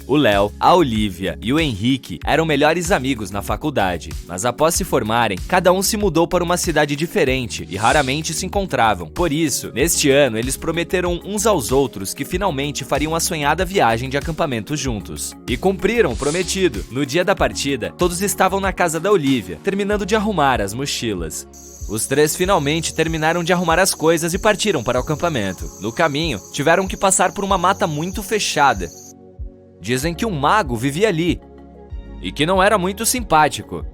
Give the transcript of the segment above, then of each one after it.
O Léo, a Olivia e o Henrique eram melhores amigos na faculdade, mas após se formarem, cada um se mudou para uma cidade diferente e raramente se encontravam. Por isso, neste ano, eles prometeram uns aos outros que finalmente fariam a sonhada viagem de acampamento juntos. E cumpriram o prometido. No dia da partida, todos estavam na casa da Olivia, terminando de arrumar as mochilas. Os três finalmente terminaram de arrumar as coisas e partiram para o acampamento. No caminho, tiveram que passar por uma mata muito fechada. Dizem que um mago vivia ali e que não era muito simpático.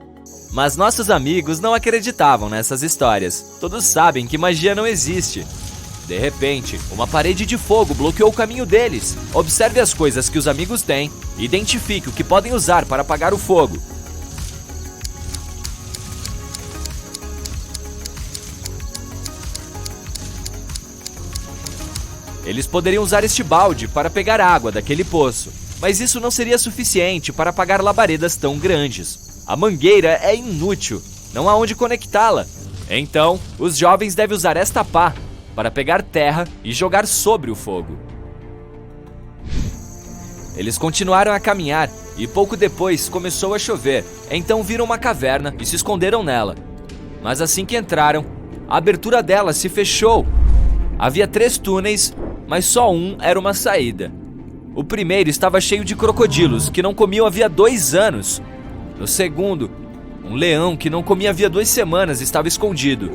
Mas nossos amigos não acreditavam nessas histórias. Todos sabem que magia não existe. De repente, uma parede de fogo bloqueou o caminho deles. Observe as coisas que os amigos têm e identifique o que podem usar para apagar o fogo. Eles poderiam usar este balde para pegar água daquele poço, mas isso não seria suficiente para apagar labaredas tão grandes. A mangueira é inútil, não há onde conectá-la. Então, os jovens devem usar esta pá para pegar terra e jogar sobre o fogo. Eles continuaram a caminhar e pouco depois começou a chover. Então viram uma caverna e se esconderam nela. Mas assim que entraram, a abertura dela se fechou. Havia 3 túneis, mas só um era uma saída. O primeiro estava cheio de crocodilos, que não comiam havia 2 anos. No segundo, um leão que não comia havia 2 semanas estava escondido.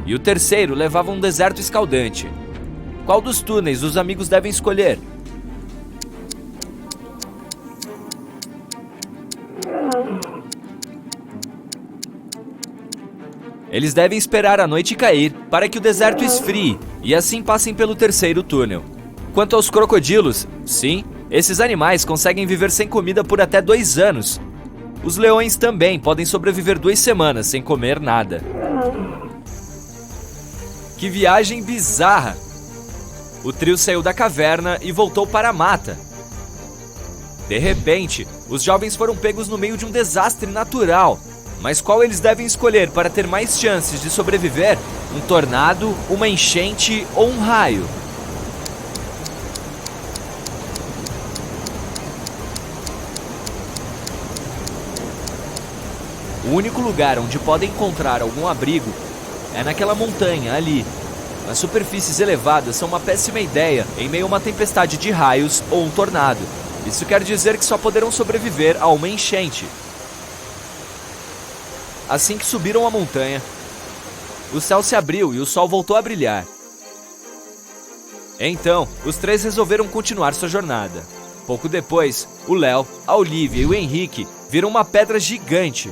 E o terceiro levava um deserto escaldante. Qual dos túneis os amigos devem escolher? Eles devem esperar a noite cair para que o deserto esfrie e assim passem pelo terceiro túnel. Quanto aos crocodilos, sim, esses animais conseguem viver sem comida por até 2 anos. Os leões também podem sobreviver 2 semanas sem comer nada. Que viagem bizarra! O trio saiu da caverna e voltou para a mata. De repente, os jovens foram pegos no meio de um desastre natural. Mas qual eles devem escolher para ter mais chances de sobreviver? Um tornado, uma enchente ou um raio? O único lugar onde podem encontrar algum abrigo é naquela montanha ali. As superfícies elevadas são uma péssima ideia em meio a uma tempestade de raios ou um tornado. Isso quer dizer que só poderão sobreviver a uma enchente. Assim que subiram a montanha, o céu se abriu e o sol voltou a brilhar. Então, os três resolveram continuar sua jornada. Pouco depois, o Léo, a Olivia e o Henrique viram uma pedra gigante.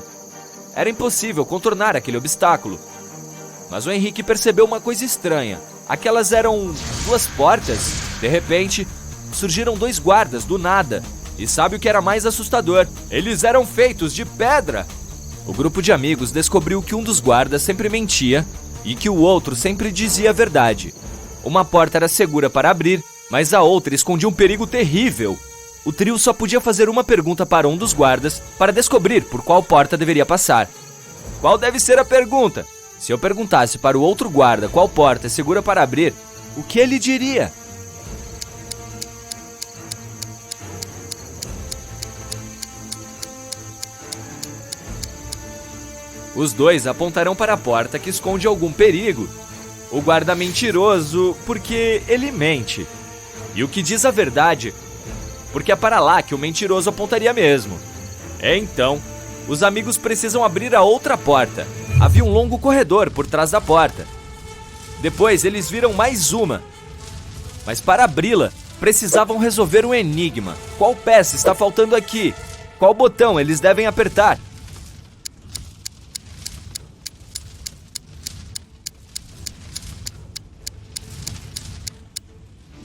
Era impossível contornar aquele obstáculo. Mas o Henrique percebeu uma coisa estranha. Aquelas eram 2 portas. De repente, surgiram 2 guardas do nada. E sabe o que era mais assustador? Eles eram feitos de pedra! O grupo de amigos descobriu que um dos guardas sempre mentia e que o outro sempre dizia a verdade. Uma porta era segura para abrir, mas a outra escondia um perigo terrível. O trio só podia fazer uma pergunta para um dos guardas para descobrir por qual porta deveria passar. Qual deve ser a pergunta? Se eu perguntasse para o outro guarda qual porta é segura para abrir, o que ele diria? Os dois apontarão para a porta que esconde algum perigo. O guarda mentiroso, porque ele mente. E o que diz a verdade, porque é para lá que o mentiroso apontaria mesmo. Então, os amigos precisam abrir a outra porta. Havia um longo corredor por trás da porta. Depois eles viram mais uma. Mas para abri-la, precisavam resolver um enigma. Qual peça está faltando aqui? Qual botão eles devem apertar?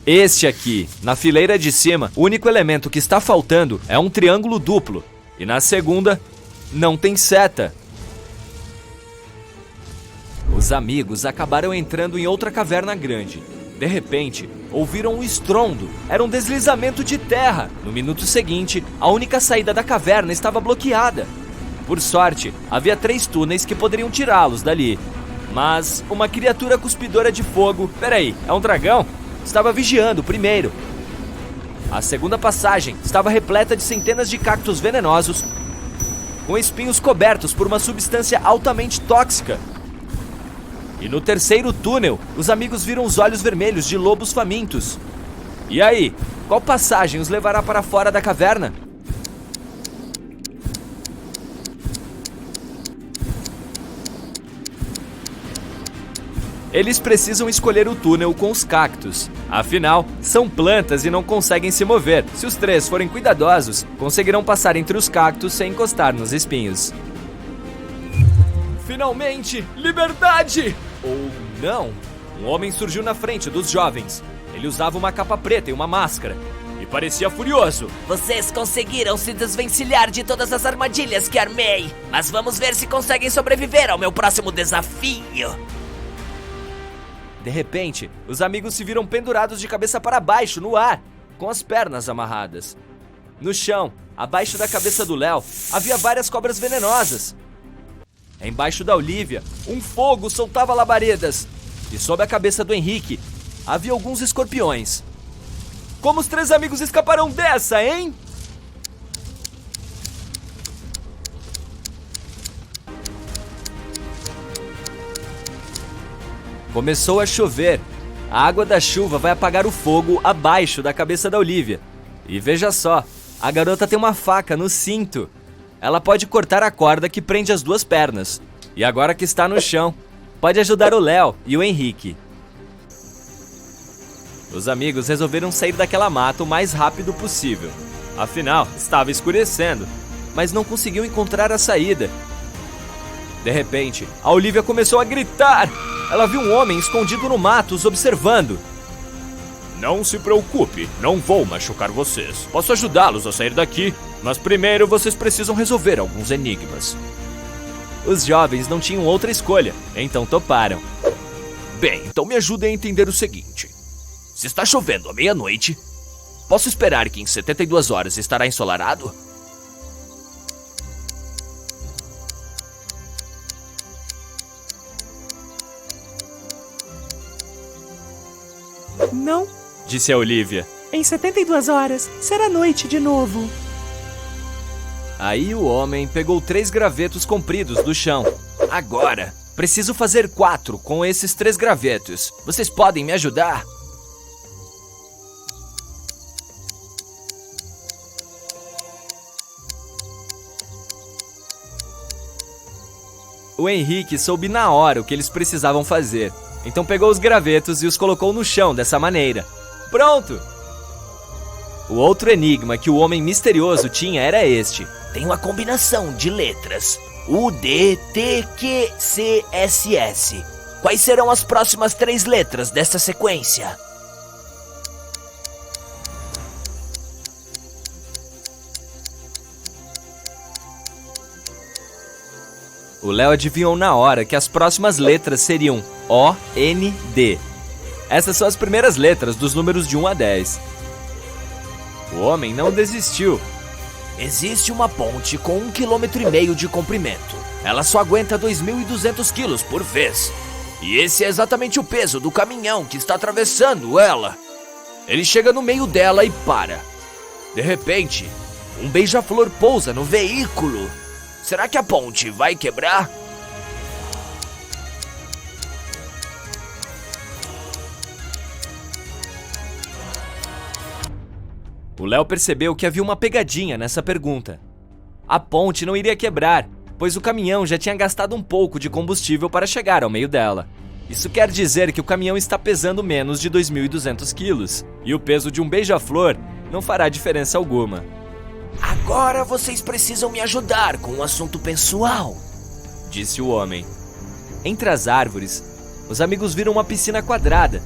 Este aqui, na fileira de cima, o único elemento que está faltando é um triângulo duplo. E na segunda, não tem seta. Os amigos acabaram entrando em outra caverna grande. De repente, ouviram um estrondo. Era um deslizamento de terra. No minuto seguinte, a única saída da caverna estava bloqueada. Por sorte, havia 3 túneis que poderiam tirá-los dali. Mas uma criatura cuspidora de fogo... Peraí, é um dragão? Estava vigiando primeiro. A segunda passagem estava repleta de centenas de cactos venenosos, com espinhos cobertos por uma substância altamente tóxica. E no terceiro túnel, os amigos viram os olhos vermelhos de lobos famintos. E aí, qual passagem os levará para fora da caverna? Eles precisam escolher o túnel com os cactos. Afinal, são plantas e não conseguem se mover. Se os três forem cuidadosos, conseguirão passar entre os cactos sem encostar nos espinhos. Finalmente, liberdade! Ou não? Um homem surgiu na frente dos jovens. Ele usava uma capa preta e uma máscara. E parecia furioso. Vocês conseguiram se desvencilhar de todas as armadilhas que armei. Mas vamos ver se conseguem sobreviver ao meu próximo desafio. De repente, os amigos se viram pendurados de cabeça para baixo, no ar, com as pernas amarradas. No chão, abaixo da cabeça do Léo, havia várias cobras venenosas. Embaixo da Olivia, um fogo soltava labaredas. E sob a cabeça do Henrique, havia alguns escorpiões. Como os três amigos escaparão dessa, hein? Começou a chover. A água da chuva vai apagar o fogo abaixo da cabeça da Olivia. E veja só, a garota tem uma faca no cinto. Ela pode cortar a corda que prende as duas pernas. E agora que está no chão, pode ajudar o Léo e o Henrique. Os amigos resolveram sair daquela mata o mais rápido possível. Afinal, estava escurecendo, mas não conseguiam encontrar a saída. De repente, a Olivia começou a gritar. Ela viu um homem escondido no mato os observando. Não se preocupe, não vou machucar vocês. Posso ajudá-los a sair daqui, mas primeiro vocês precisam resolver alguns enigmas. Os jovens não tinham outra escolha, então toparam. Bem, então me ajudem a entender o seguinte. Se está chovendo à meia-noite, posso esperar que em 72 horas estará ensolarado? Não, Disse a Olivia. em 72 horas será noite de novo. Aí o homem pegou 3 gravetos compridos do chão. Agora, preciso fazer 4 com esses 3 gravetos. Vocês podem me ajudar? O Henrique soube na hora o que eles precisavam fazer. Então pegou os gravetos e os colocou no chão dessa maneira. Pronto! O outro enigma que o homem misterioso tinha era este. Tem uma combinação de letras. U, D, T, Q, C, S, S. Quais serão as próximas 3 letras dessa sequência? O Léo adivinhou na hora que as próximas letras seriam O, N, D. Essas são as primeiras letras dos números de 1 a 10. O homem não desistiu. Existe uma ponte com 1,5 km de comprimento. Ela só aguenta 2.200 quilos por vez. E esse é exatamente o peso do caminhão que está atravessando ela. Ele chega no meio dela e para. De repente, um beija-flor pousa no veículo. Será que a ponte vai quebrar? O Léo percebeu que havia uma pegadinha nessa pergunta. A ponte não iria quebrar, pois o caminhão já tinha gastado um pouco de combustível para chegar ao meio dela. Isso quer dizer que o caminhão está pesando menos de 2.200 quilos, e o peso de um beija-flor não fará diferença alguma. Agora vocês precisam me ajudar com um assunto pessoal, Disse o homem. Entre as árvores, os amigos viram uma piscina quadrada.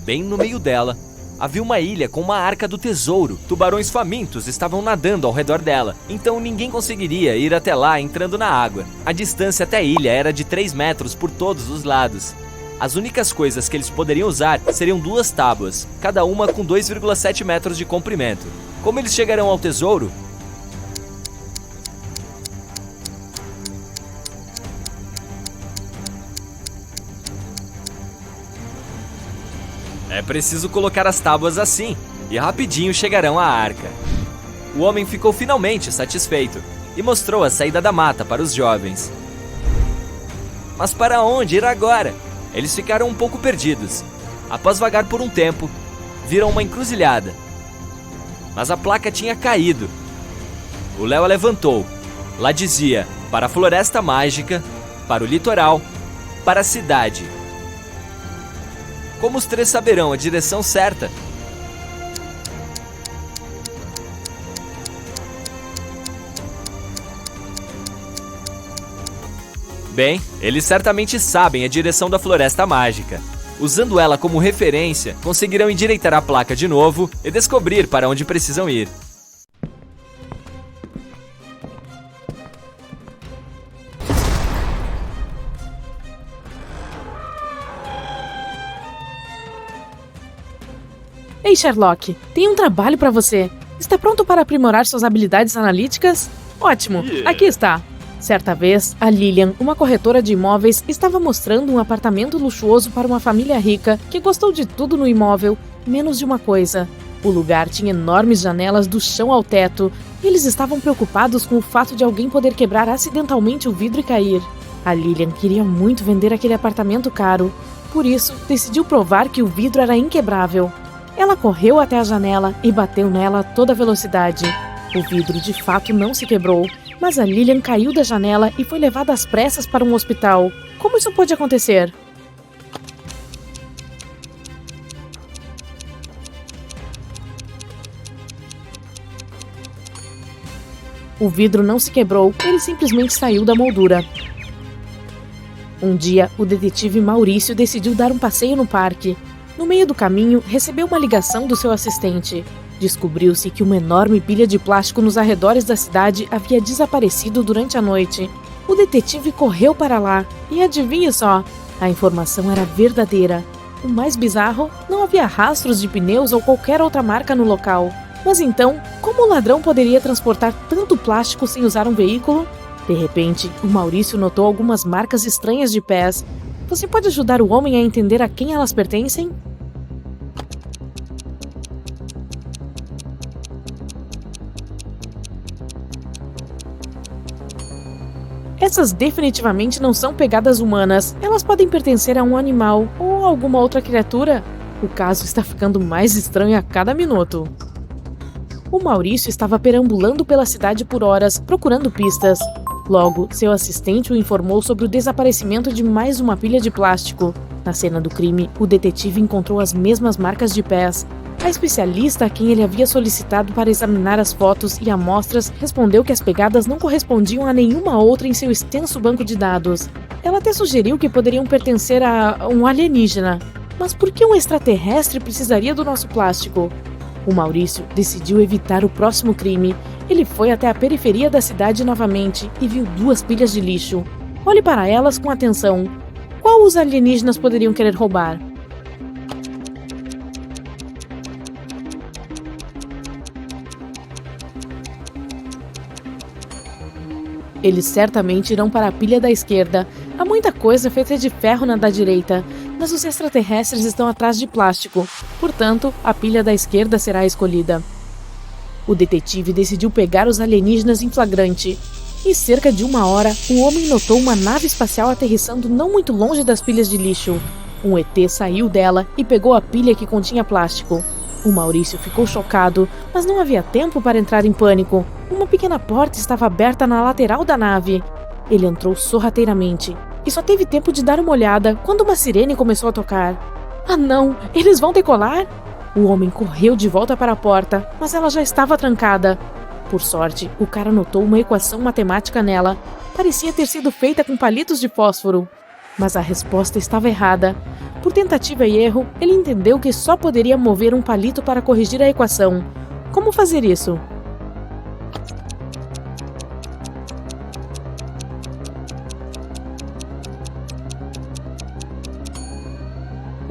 Bem no meio dela, havia uma ilha com uma arca do tesouro. Tubarões famintos estavam nadando ao redor dela, então ninguém conseguiria ir até lá entrando na água. A distância até a ilha era de 3 metros por todos os lados. As únicas coisas que eles poderiam usar seriam 2 tábuas, cada uma com 2,7 metros de comprimento. Como eles chegarão ao tesouro? É preciso colocar as tábuas assim. e rapidinho chegarão à arca. O homem ficou finalmente satisfeito e mostrou a saída da mata para os jovens. Mas para onde ir agora? Eles ficaram um pouco perdidos. Após vagar por um tempo, viram uma encruzilhada. Mas a placa tinha caído. O Léo a levantou. Lá dizia, para a Floresta Mágica, para o litoral, para a cidade. Como os três saberão a direção certa? Bem, eles certamente sabem a direção da Floresta Mágica. Usando ela como referência, conseguirão endireitar a placa de novo e descobrir para onde precisam ir. Ei, Sherlock, tem um trabalho para você. Está pronto para aprimorar suas habilidades analíticas? Ótimo, aqui está. Certa vez, a Lillian, uma corretora de imóveis, estava mostrando um apartamento luxuoso para uma família rica que gostou de tudo no imóvel, menos de uma coisa. O lugar tinha enormes janelas do chão ao teto e eles estavam preocupados com o fato de alguém poder quebrar acidentalmente o vidro e cair. A Lillian queria muito vender aquele apartamento caro, por isso decidiu provar que o vidro era inquebrável. Ela correu até a janela e bateu nela a toda velocidade. O vidro de fato não se quebrou, mas a Lillian caiu da janela e foi levada às pressas para um hospital. Como isso pode acontecer? O vidro não se quebrou, ele simplesmente saiu da moldura. Um dia, o detetive Maurício decidiu dar um passeio no parque. No meio do caminho, recebeu uma ligação do seu assistente. Descobriu-se que uma enorme pilha de plástico nos arredores da cidade havia desaparecido durante a noite. O detetive correu para lá e adivinhe só, a informação era verdadeira. O mais bizarro, não havia rastros de pneus ou qualquer outra marca no local. Mas então, como o ladrão poderia transportar tanto plástico sem usar um veículo? De repente, o Maurício notou algumas marcas estranhas de pés. Você pode ajudar o homem a entender a quem elas pertencem? Essas definitivamente não são pegadas humanas. Elas podem pertencer a um animal ou alguma outra criatura. O caso está ficando mais estranho a cada minuto. O Maurício estava perambulando pela cidade por horas, procurando pistas. Logo, seu assistente o informou sobre o desaparecimento de mais uma pilha de plástico. Na cena do crime, o detetive encontrou as mesmas marcas de pés. A especialista a quem ele havia solicitado para examinar as fotos e amostras respondeu que as pegadas não correspondiam a nenhuma outra em seu extenso banco de dados. Ela até sugeriu que poderiam pertencer a um alienígena. Mas por que um extraterrestre precisaria do nosso plástico? O Maurício decidiu evitar o próximo crime. Ele foi até a periferia da cidade novamente e viu duas pilhas de lixo. Olhe para elas com atenção. Qual os alienígenas poderiam querer roubar? Eles certamente irão para a pilha da esquerda. Há muita coisa feita de ferro na da direita, mas os extraterrestres estão atrás de plástico. Portanto, a pilha da esquerda será a escolhida. O detetive decidiu pegar os alienígenas em flagrante. Em cerca de uma hora, o homem notou uma nave espacial aterrissando não muito longe das pilhas de lixo. Um ET saiu dela e pegou a pilha que continha plástico. O Maurício ficou chocado, mas não havia tempo para entrar em pânico. Uma pequena porta estava aberta na lateral da nave. Ele entrou sorrateiramente e só teve tempo de dar uma olhada quando uma sirene começou a tocar. Ah não, eles vão decolar? O homem correu de volta para a porta, mas ela já estava trancada. Por sorte, o cara notou uma equação matemática nela. Parecia ter sido feita com palitos de fósforo. Mas a resposta estava errada. Por tentativa e erro, ele entendeu que só poderia mover um palito para corrigir a equação. Como fazer isso?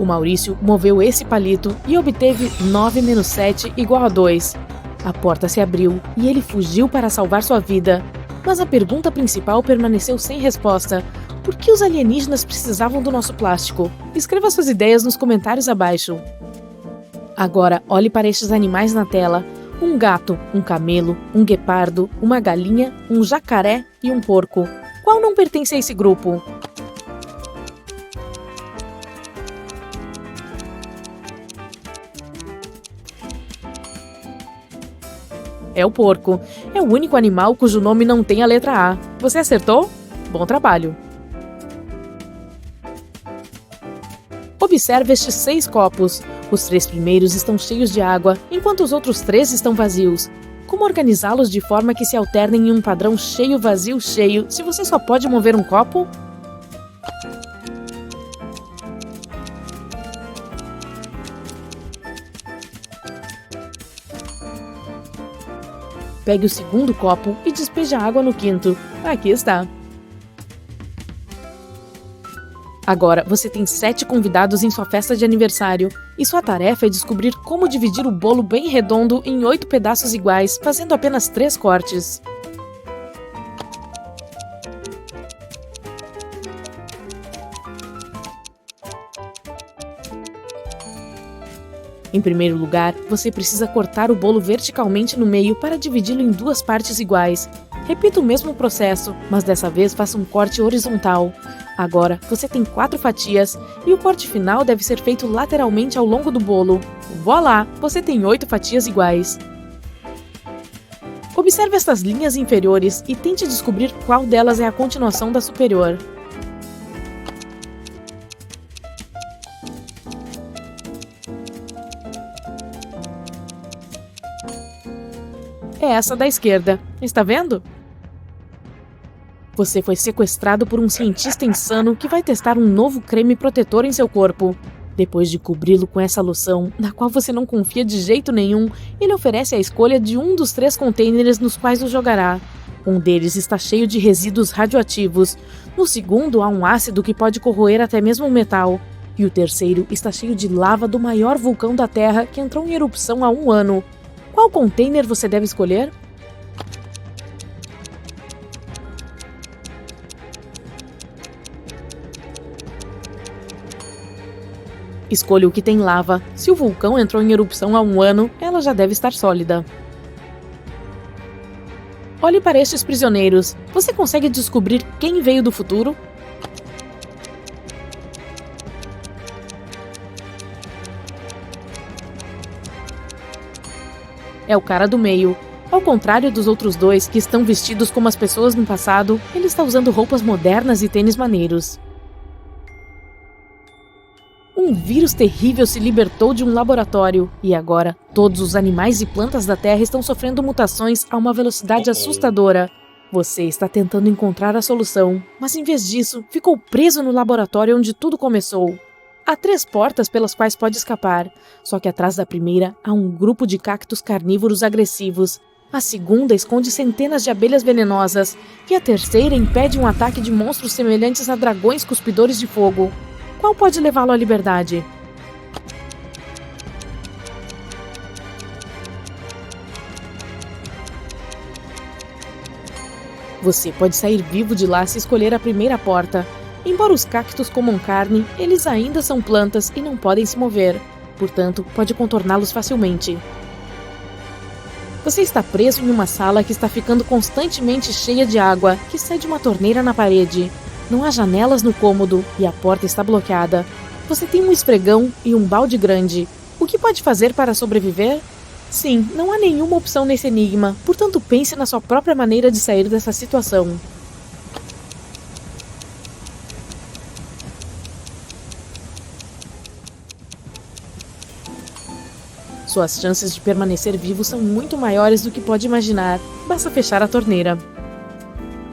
O Maurício moveu esse palito e obteve 9 menos 7 igual a 2. A porta se abriu e ele fugiu para salvar sua vida. Mas a pergunta principal permaneceu sem resposta. Por que os alienígenas precisavam do nosso plástico? Escreva suas ideias nos comentários abaixo. Agora, olhe para estes animais na tela. Um gato, um camelo, um guepardo, uma galinha, um jacaré e um porco. Qual não pertence a esse grupo? É o porco. É o único animal cujo nome não tem a letra A. Você acertou? Bom trabalho! Observe estes 6 copos. Os 3 primeiros estão cheios de água, enquanto os outros 3 estão vazios. Como organizá-los de forma que se alternem em um padrão cheio, vazio, cheio, se você só pode mover um copo? Pegue o segundo copo e despeje a água no quinto. Aqui está. Agora, você tem 7 convidados em sua festa de aniversário, e sua tarefa é descobrir como dividir o bolo bem redondo em 8 pedaços iguais, fazendo apenas 3 cortes. Em primeiro lugar, você precisa cortar o bolo verticalmente no meio para dividi-lo em 2 partes iguais. Repita o mesmo processo, mas dessa vez faça um corte horizontal. Agora, você tem 4 fatias e o corte final deve ser feito lateralmente ao longo do bolo. Voilá! Você tem 8 fatias iguais. Observe estas linhas inferiores e tente descobrir qual delas é a continuação da superior. É essa da esquerda. Está vendo? Você foi sequestrado por um cientista insano que vai testar um novo creme protetor em seu corpo. Depois de cobri-lo com essa loção, na qual você não confia de jeito nenhum, ele oferece a escolha de um dos 3 contêineres nos quais o jogará. Um deles está cheio de resíduos radioativos. No segundo há um ácido que pode corroer até mesmo o metal. E o terceiro está cheio de lava do maior vulcão da Terra que entrou em erupção há 1 ano. Qual container você deve escolher? Escolha o que tem lava. Se o vulcão entrou em erupção há 1 ano, ela já deve estar sólida. Olhe para estes prisioneiros. Você consegue descobrir quem veio do futuro? É o cara do meio. Ao contrário dos outros 2, que estão vestidos como as pessoas no passado, ele está usando roupas modernas e tênis maneiros. Um vírus terrível se libertou de um laboratório, e agora todos os animais e plantas da Terra estão sofrendo mutações a uma velocidade assustadora. Você está tentando encontrar a solução, mas em vez disso, ficou preso no laboratório onde tudo começou. Há 3 portas pelas quais pode escapar, só que atrás da primeira há um grupo de cactos carnívoros agressivos. A segunda esconde centenas de abelhas venenosas, e a terceira impede um ataque de monstros semelhantes a dragões cuspidores de fogo. Qual pode levá-lo à liberdade? Você pode sair vivo de lá se escolher a primeira porta. Embora os cactos comam carne, eles ainda são plantas e não podem se mover. Portanto, pode contorná-los facilmente. Você está preso em uma sala que está ficando constantemente cheia de água, que sai de uma torneira na parede. Não há janelas no cômodo e a porta está bloqueada. Você tem um esfregão e um balde grande. O que pode fazer para sobreviver? Sim, não há nenhuma opção nesse enigma, portanto pense na sua própria maneira de sair dessa situação. Suas chances de permanecer vivo são muito maiores do que pode imaginar. Basta fechar a torneira.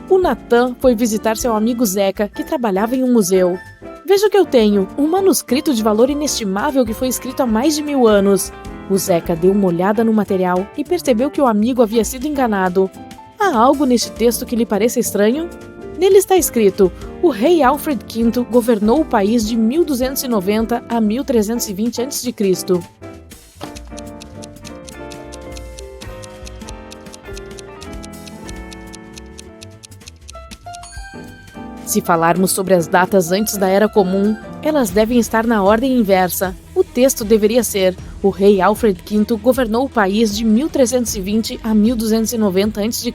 O Nathan foi visitar seu amigo Zeca, que trabalhava em um museu. Veja o que eu tenho, um manuscrito de valor inestimável que foi escrito há mais de 1000 anos. O Zeca deu uma olhada no material e percebeu que o amigo havia sido enganado. Há algo neste texto que lhe pareça estranho? Nele está escrito: o rei Alfred V governou o país de 1290 a 1320 a.C. Se falarmos sobre as datas antes da Era Comum, elas devem estar na ordem inversa. O texto deveria ser: O rei Alfred V governou o país de 1320 a 1290 a.C.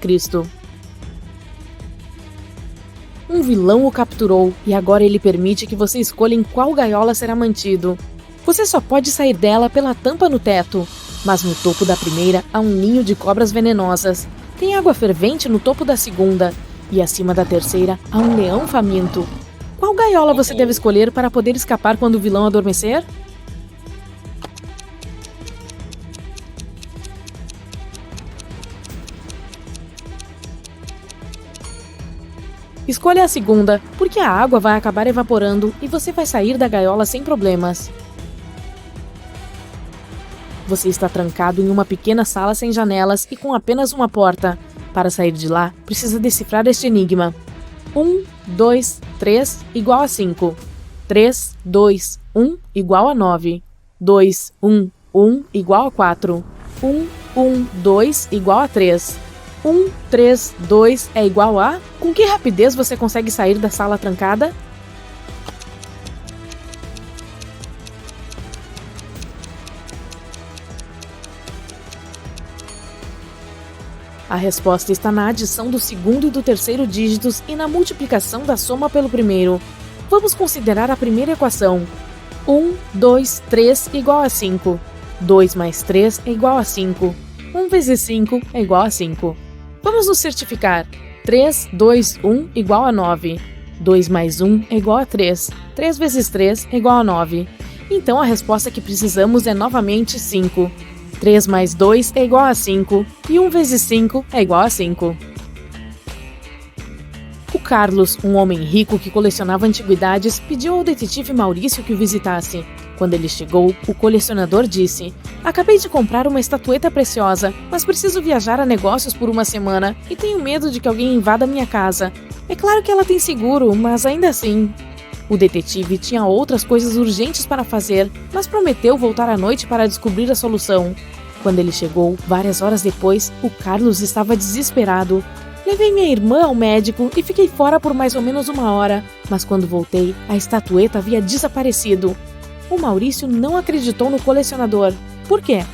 Um vilão o capturou e agora ele permite que você escolha em qual gaiola será mantido. Você só pode sair dela pela tampa no teto, mas no topo da primeira há um ninho de cobras venenosas. Tem água fervente no topo da segunda e acima da terceira há um leão faminto. Qual gaiola você deve escolher para poder escapar quando o vilão adormecer? Escolha a segunda, porque a água vai acabar evaporando e você vai sair da gaiola sem problemas. Você está trancado em uma pequena sala sem janelas e com apenas uma porta. Para sair de lá, precisa decifrar este enigma. 1, 2, 3 igual a 5. 3, 2, 1 igual a 9. 2, 1, 1 igual a 4. 1, 1, 2 igual a 3. 1, 3, 2 é igual a... Com que rapidez você consegue sair da sala trancada? A resposta está na adição do segundo e do terceiro dígitos e na multiplicação da soma pelo primeiro. Vamos considerar a primeira equação. 1, 2, 3 igual a 5. 2 mais 3 é igual a 5. 1 vezes 5 é igual a 5. Vamos nos certificar. 3, 2, 1 igual a 9. 2 mais 1 é igual a 3. 3 vezes 3 é igual a 9. Então a resposta que precisamos é novamente 5. 3 mais 2 é igual a 5. E 1 vezes 5 é igual a 5. O Carlos, um homem rico que colecionava antiguidades, pediu ao detetive Maurício que o visitasse. Quando ele chegou, o colecionador disse: "Acabei de comprar uma estatueta preciosa, mas preciso viajar a negócios por uma semana e tenho medo de que alguém invada minha casa. É claro que ela tem seguro, mas ainda assim." O detetive tinha outras coisas urgentes para fazer, mas prometeu voltar à noite para descobrir a solução. Quando ele chegou, várias horas depois, o Carlos estava desesperado. Levei minha irmã ao médico e fiquei fora por mais ou menos uma hora, mas quando voltei, a estatueta havia desaparecido. O Maurício não acreditou no colecionador. Por quê?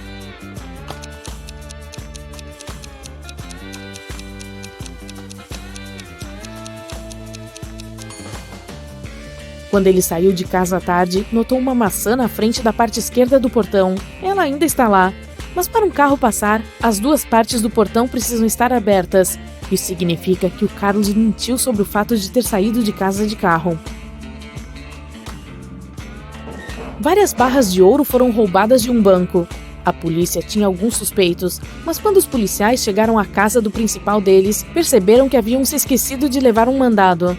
Quando ele saiu de casa à tarde, notou uma maçã na frente da parte esquerda do portão. Ela ainda está lá. Mas para um carro passar, as duas partes do portão precisam estar abertas. Isso significa que o Carlos mentiu sobre o fato de ter saído de casa de carro. Várias barras de ouro foram roubadas de um banco. A polícia tinha alguns suspeitos, mas quando os policiais chegaram à casa do principal deles, perceberam que haviam se esquecido de levar um mandado.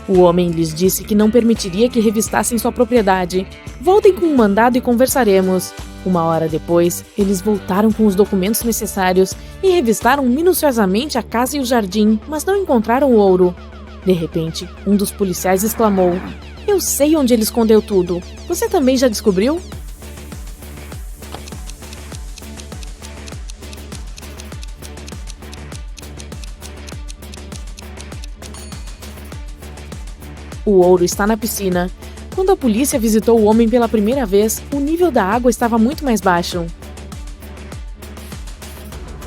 O homem lhes disse que não permitiria que revistassem sua propriedade. "Voltem com o mandado e conversaremos." Uma hora depois, eles voltaram com os documentos necessários e revistaram minuciosamente a casa e o jardim, mas não encontraram o ouro. De repente, um dos policiais exclamou: "Eu sei onde ele escondeu tudo. Você também já descobriu?" O ouro está na piscina. Quando a polícia visitou o homem pela primeira vez, o nível da água estava muito mais baixo.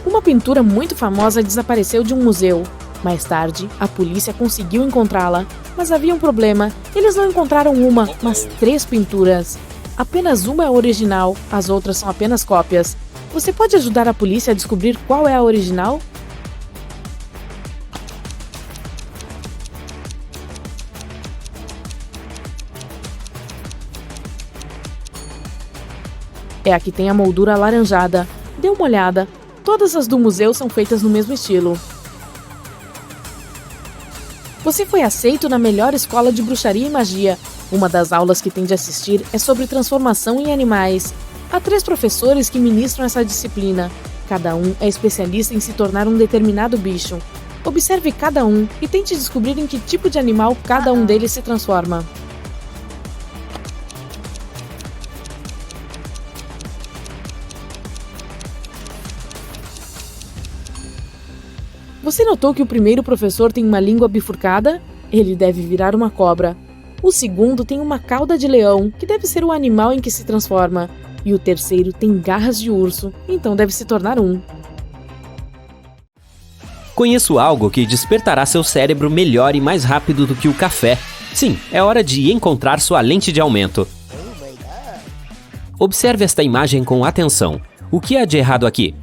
Uma pintura muito famosa desapareceu de um museu. Mais tarde, a polícia conseguiu encontrá-la, mas havia um problema. Eles não encontraram uma, mas 3 pinturas. Apenas uma é original, as outras são apenas cópias. Você pode ajudar a polícia a descobrir qual é a original? É a que tem a moldura alaranjada. Dê uma olhada. Todas as do museu são feitas no mesmo estilo. Você foi aceito na melhor escola de bruxaria e magia. Uma das aulas que tem de assistir é sobre transformação em animais. Há 3 professores que ministram essa disciplina. Cada um é especialista em se tornar um determinado bicho. Observe cada um e tente descobrir em que tipo de animal cada um deles se transforma. Você notou que o primeiro professor tem uma língua bifurcada? Ele deve virar uma cobra. O segundo tem uma cauda de leão, que deve ser o animal em que se transforma. E o terceiro tem garras de urso, então deve se tornar um. Conheço algo que despertará seu cérebro melhor e mais rápido do que o café. Sim, é hora de encontrar sua lente de aumento. Observe esta imagem com atenção. O que há de errado aqui?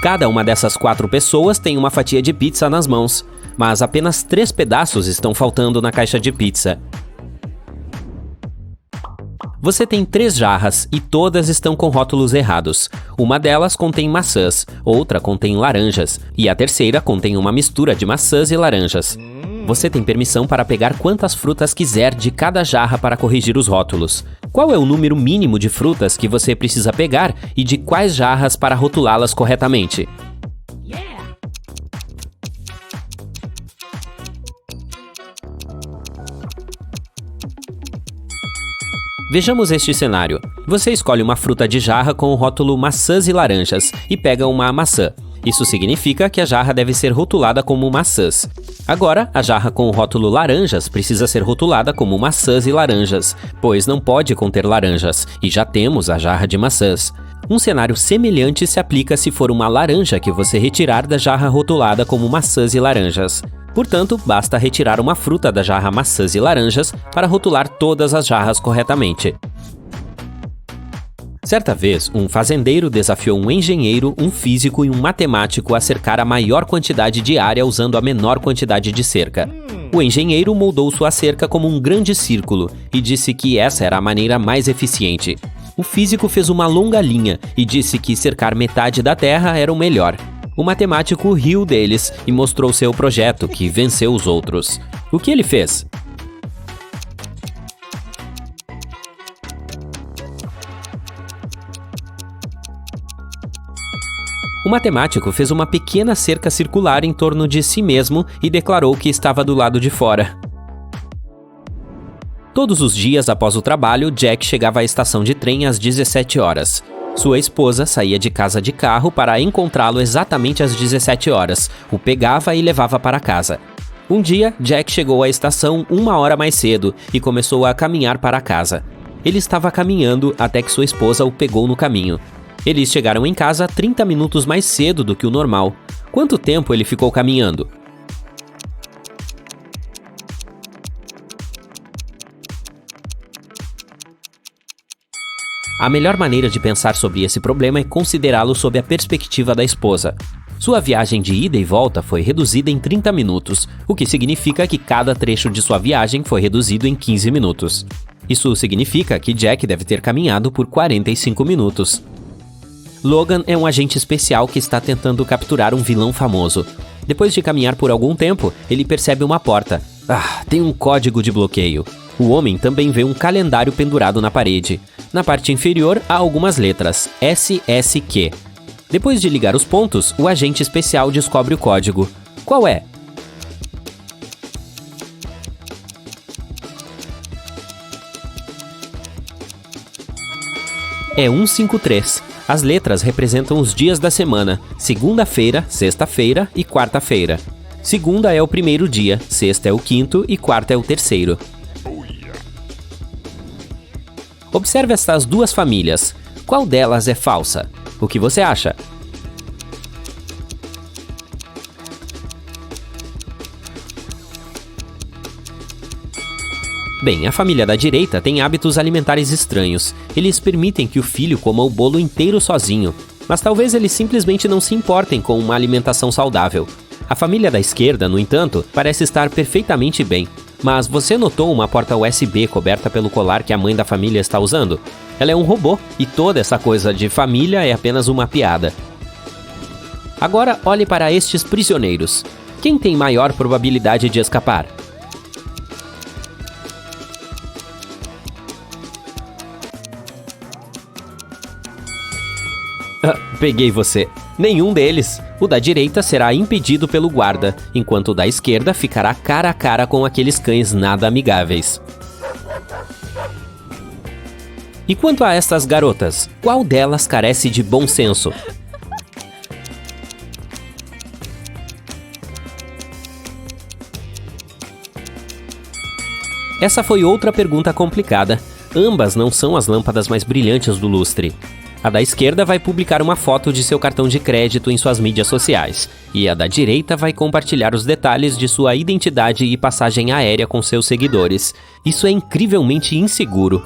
Cada uma dessas 4 pessoas tem uma fatia de pizza nas mãos, mas apenas 3 pedaços estão faltando na caixa de pizza. Você tem 3 jarras e todas estão com rótulos errados. Uma delas contém maçãs, outra contém laranjas e a terceira contém uma mistura de maçãs e laranjas. Você tem permissão para pegar quantas frutas quiser de cada jarra para corrigir os rótulos. Qual é o número mínimo de frutas que você precisa pegar e de quais jarras para rotulá-las corretamente? Vejamos este cenário. Você escolhe uma fruta de jarra com o rótulo maçãs e laranjas e pega uma maçã. Isso significa que a jarra deve ser rotulada como maçãs. Agora, a jarra com o rótulo laranjas precisa ser rotulada como maçãs e laranjas, pois não pode conter laranjas, e já temos a jarra de maçãs. Um cenário semelhante se aplica se for uma laranja que você retirar da jarra rotulada como maçãs e laranjas. Portanto, basta retirar uma fruta da jarra maçãs e laranjas para rotular todas as jarras corretamente. Certa vez, um fazendeiro desafiou um engenheiro, um físico e um matemático a cercar a maior quantidade de área usando a menor quantidade de cerca. O engenheiro moldou sua cerca como um grande círculo e disse que essa era a maneira mais eficiente. O físico fez uma longa linha e disse que cercar metade da terra era o melhor. O matemático riu deles e mostrou seu projeto, que venceu os outros. O que ele fez? O matemático fez uma pequena cerca circular em torno de si mesmo e declarou que estava do lado de fora. Todos os dias após o trabalho, Jack chegava à estação de trem às 17 horas. Sua esposa saía de casa de carro para encontrá-lo exatamente às 17 horas, o pegava e levava para casa. Um dia, Jack chegou à estação 1 hora mais cedo e começou a caminhar para casa. Ele estava caminhando até que sua esposa o pegou no caminho. Eles chegaram em casa 30 minutos mais cedo do que o normal. Quanto tempo ele ficou caminhando? A melhor maneira de pensar sobre esse problema é considerá-lo sob a perspectiva da esposa. Sua viagem de ida e volta foi reduzida em 30 minutos, o que significa que cada trecho de sua viagem foi reduzido em 15 minutos. Isso significa que Jack deve ter caminhado por 45 minutos. Logan é um agente especial que está tentando capturar um vilão famoso. Depois de caminhar por algum tempo, ele percebe uma porta. Tem um código de bloqueio. O homem também vê um calendário pendurado na parede. Na parte inferior há algumas letras, SSQ. Depois de ligar os pontos, o agente especial descobre o código. Qual é? É 153. As letras representam os dias da semana: segunda-feira, sexta-feira e quarta-feira. Segunda é o primeiro dia, sexta é o quinto e quarta é o terceiro. Observe estas duas famílias. Qual delas é falsa? O que você acha? Bem, a família da direita tem hábitos alimentares estranhos. Eles permitem que o filho coma o bolo inteiro sozinho, mas talvez eles simplesmente não se importem com uma alimentação saudável. A família da esquerda, no entanto, parece estar perfeitamente bem. Mas você notou uma porta USB coberta pelo colar que a mãe da família está usando? Ela é um robô e toda essa coisa de família é apenas uma piada. Agora olhe para estes prisioneiros. Quem tem maior probabilidade de escapar? Peguei você. Nenhum deles. O da direita será impedido pelo guarda, enquanto o da esquerda ficará cara a cara com aqueles cães nada amigáveis. E quanto a estas garotas, qual delas carece de bom senso? Essa foi outra pergunta complicada. Ambas não são as lâmpadas mais brilhantes do lustre. A da esquerda vai publicar uma foto de seu cartão de crédito em suas mídias sociais, e a da direita vai compartilhar os detalhes de sua identidade e passagem aérea com seus seguidores. Isso é incrivelmente inseguro.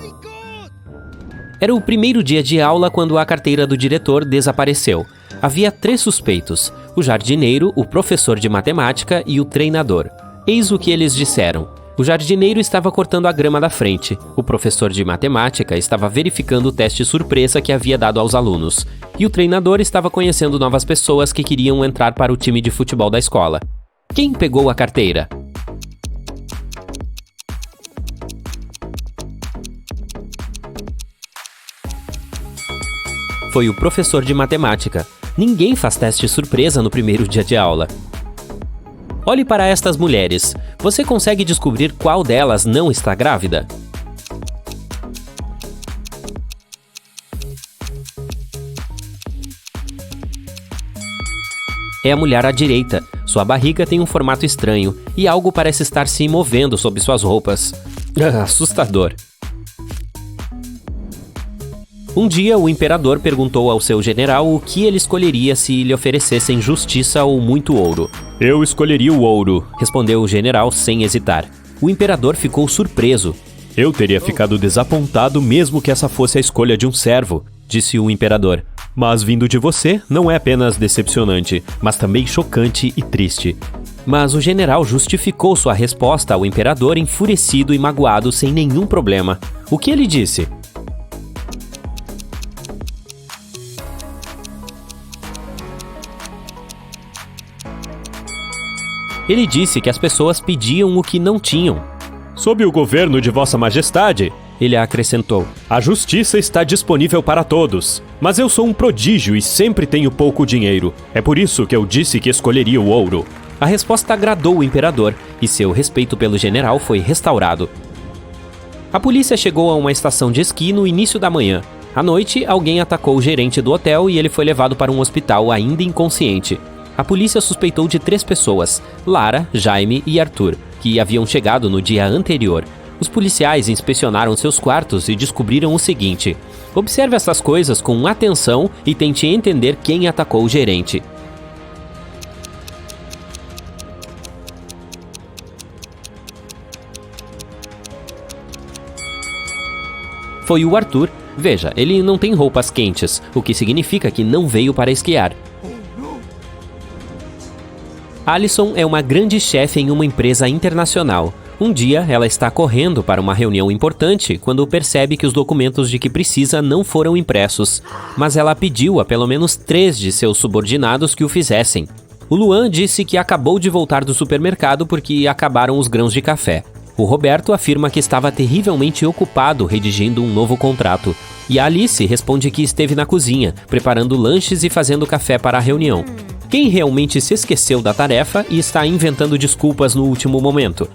Era o primeiro dia de aula quando a carteira do diretor desapareceu. Havia 3 suspeitos: o jardineiro, o professor de matemática e o treinador. Eis o que eles disseram. O jardineiro estava cortando a grama da frente. O professor de matemática estava verificando o teste surpresa que havia dado aos alunos. E o treinador estava conhecendo novas pessoas que queriam entrar para o time de futebol da escola. Quem pegou a carteira? Foi o professor de matemática. Ninguém faz teste surpresa no primeiro dia de aula. Olhe para estas mulheres. Você consegue descobrir qual delas não está grávida? É a mulher à direita. Sua barriga tem um formato estranho e algo parece estar se movendo sob suas roupas. Assustador. Um dia, o imperador perguntou ao seu general o que ele escolheria se lhe oferecessem justiça ou muito ouro. Eu escolheria o ouro, respondeu o general sem hesitar. O imperador ficou surpreso. Eu teria ficado desapontado mesmo que essa fosse a escolha de um servo, disse o imperador. Mas vindo de você, não é apenas decepcionante, mas também chocante e triste. Mas o general justificou sua resposta ao imperador enfurecido e magoado sem nenhum problema. O que ele disse? Ele disse que as pessoas pediam o que não tinham. Sob o governo de Vossa Majestade, ele acrescentou, a justiça está disponível para todos, mas eu sou um prodígio e sempre tenho pouco dinheiro. É por isso que eu disse que escolheria o ouro. A resposta agradou o imperador e seu respeito pelo general foi restaurado. A polícia chegou a uma estação de esqui no início da manhã. À noite, alguém atacou o gerente do hotel e ele foi levado para um hospital ainda inconsciente. A polícia suspeitou de 3 pessoas, Lara, Jaime e Arthur, que haviam chegado no dia anterior. Os policiais inspecionaram seus quartos e descobriram o seguinte: observe essas coisas com atenção e tente entender quem atacou o gerente. Foi o Arthur. Veja, ele não tem roupas quentes, o que significa que não veio para esquiar. Alison é uma grande chefe em uma empresa internacional. Um dia, ela está correndo para uma reunião importante quando percebe que os documentos de que precisa não foram impressos, mas ela pediu a pelo menos 3 de seus subordinados que o fizessem. O Luan disse que acabou de voltar do supermercado porque acabaram os grãos de café. O Roberto afirma que estava terrivelmente ocupado redigindo um novo contrato. E a Alice responde que esteve na cozinha, preparando lanches e fazendo café para a reunião. Quem realmente se esqueceu da tarefa e está inventando desculpas no último momento?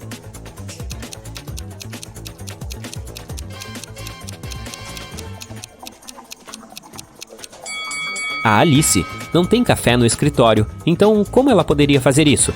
A Alice não tem café no escritório, então como ela poderia fazer isso?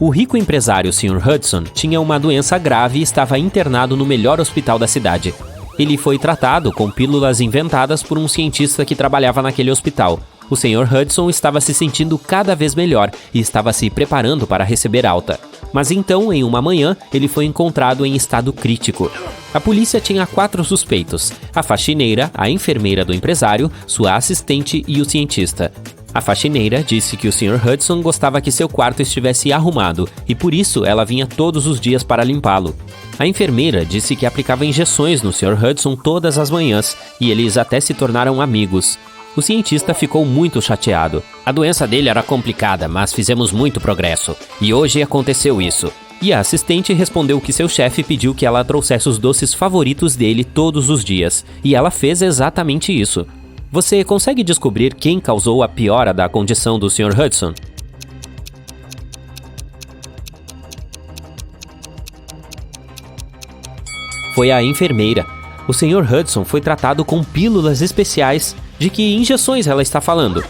O rico empresário Sr. Hudson tinha uma doença grave e estava internado no melhor hospital da cidade. Ele foi tratado com pílulas inventadas por um cientista que trabalhava naquele hospital. O Sr. Hudson estava se sentindo cada vez melhor e estava se preparando para receber alta. Mas então, em uma manhã, ele foi encontrado em estado crítico. A polícia tinha 4 suspeitos: a faxineira, a enfermeira do empresário, sua assistente e o cientista. A faxineira disse que o Sr. Hudson gostava que seu quarto estivesse arrumado e por isso ela vinha todos os dias para limpá-lo. A enfermeira disse que aplicava injeções no Sr. Hudson todas as manhãs e eles até se tornaram amigos. O cientista ficou muito chateado. A doença dele era complicada, mas fizemos muito progresso. E hoje aconteceu isso. E a assistente respondeu que seu chefe pediu que ela trouxesse os doces favoritos dele todos os dias. E ela fez exatamente isso. Você consegue descobrir quem causou a piora da condição do Sr. Hudson? Foi a enfermeira. O Sr. Hudson foi tratado com pílulas especiais. De que injeções ela está falando?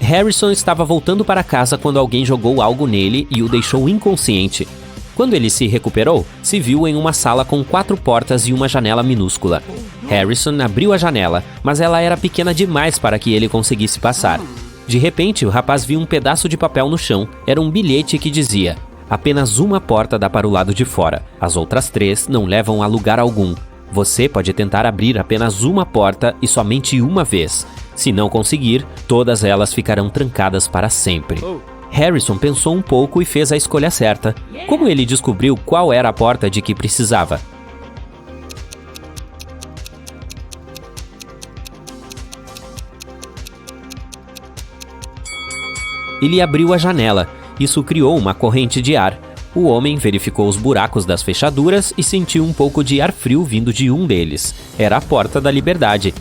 Harrison estava voltando para casa quando alguém jogou algo nele e o deixou inconsciente. Quando ele se recuperou, se viu em uma sala com 4 portas e uma janela minúscula. Harrison abriu a janela, mas ela era pequena demais para que ele conseguisse passar. De repente, o rapaz viu um pedaço de papel no chão. Era um bilhete que dizia: apenas uma porta dá para o lado de fora. As outras 3 não levam a lugar algum. Você pode tentar abrir apenas uma porta e somente uma vez. Se não conseguir, todas elas ficarão trancadas para sempre. Harrison pensou um pouco e fez a escolha certa. Como ele descobriu qual era a porta de que precisava? Ele abriu a janela. Isso criou uma corrente de ar. O homem verificou os buracos das fechaduras e sentiu um pouco de ar frio vindo de um deles. Era a Porta da Liberdade.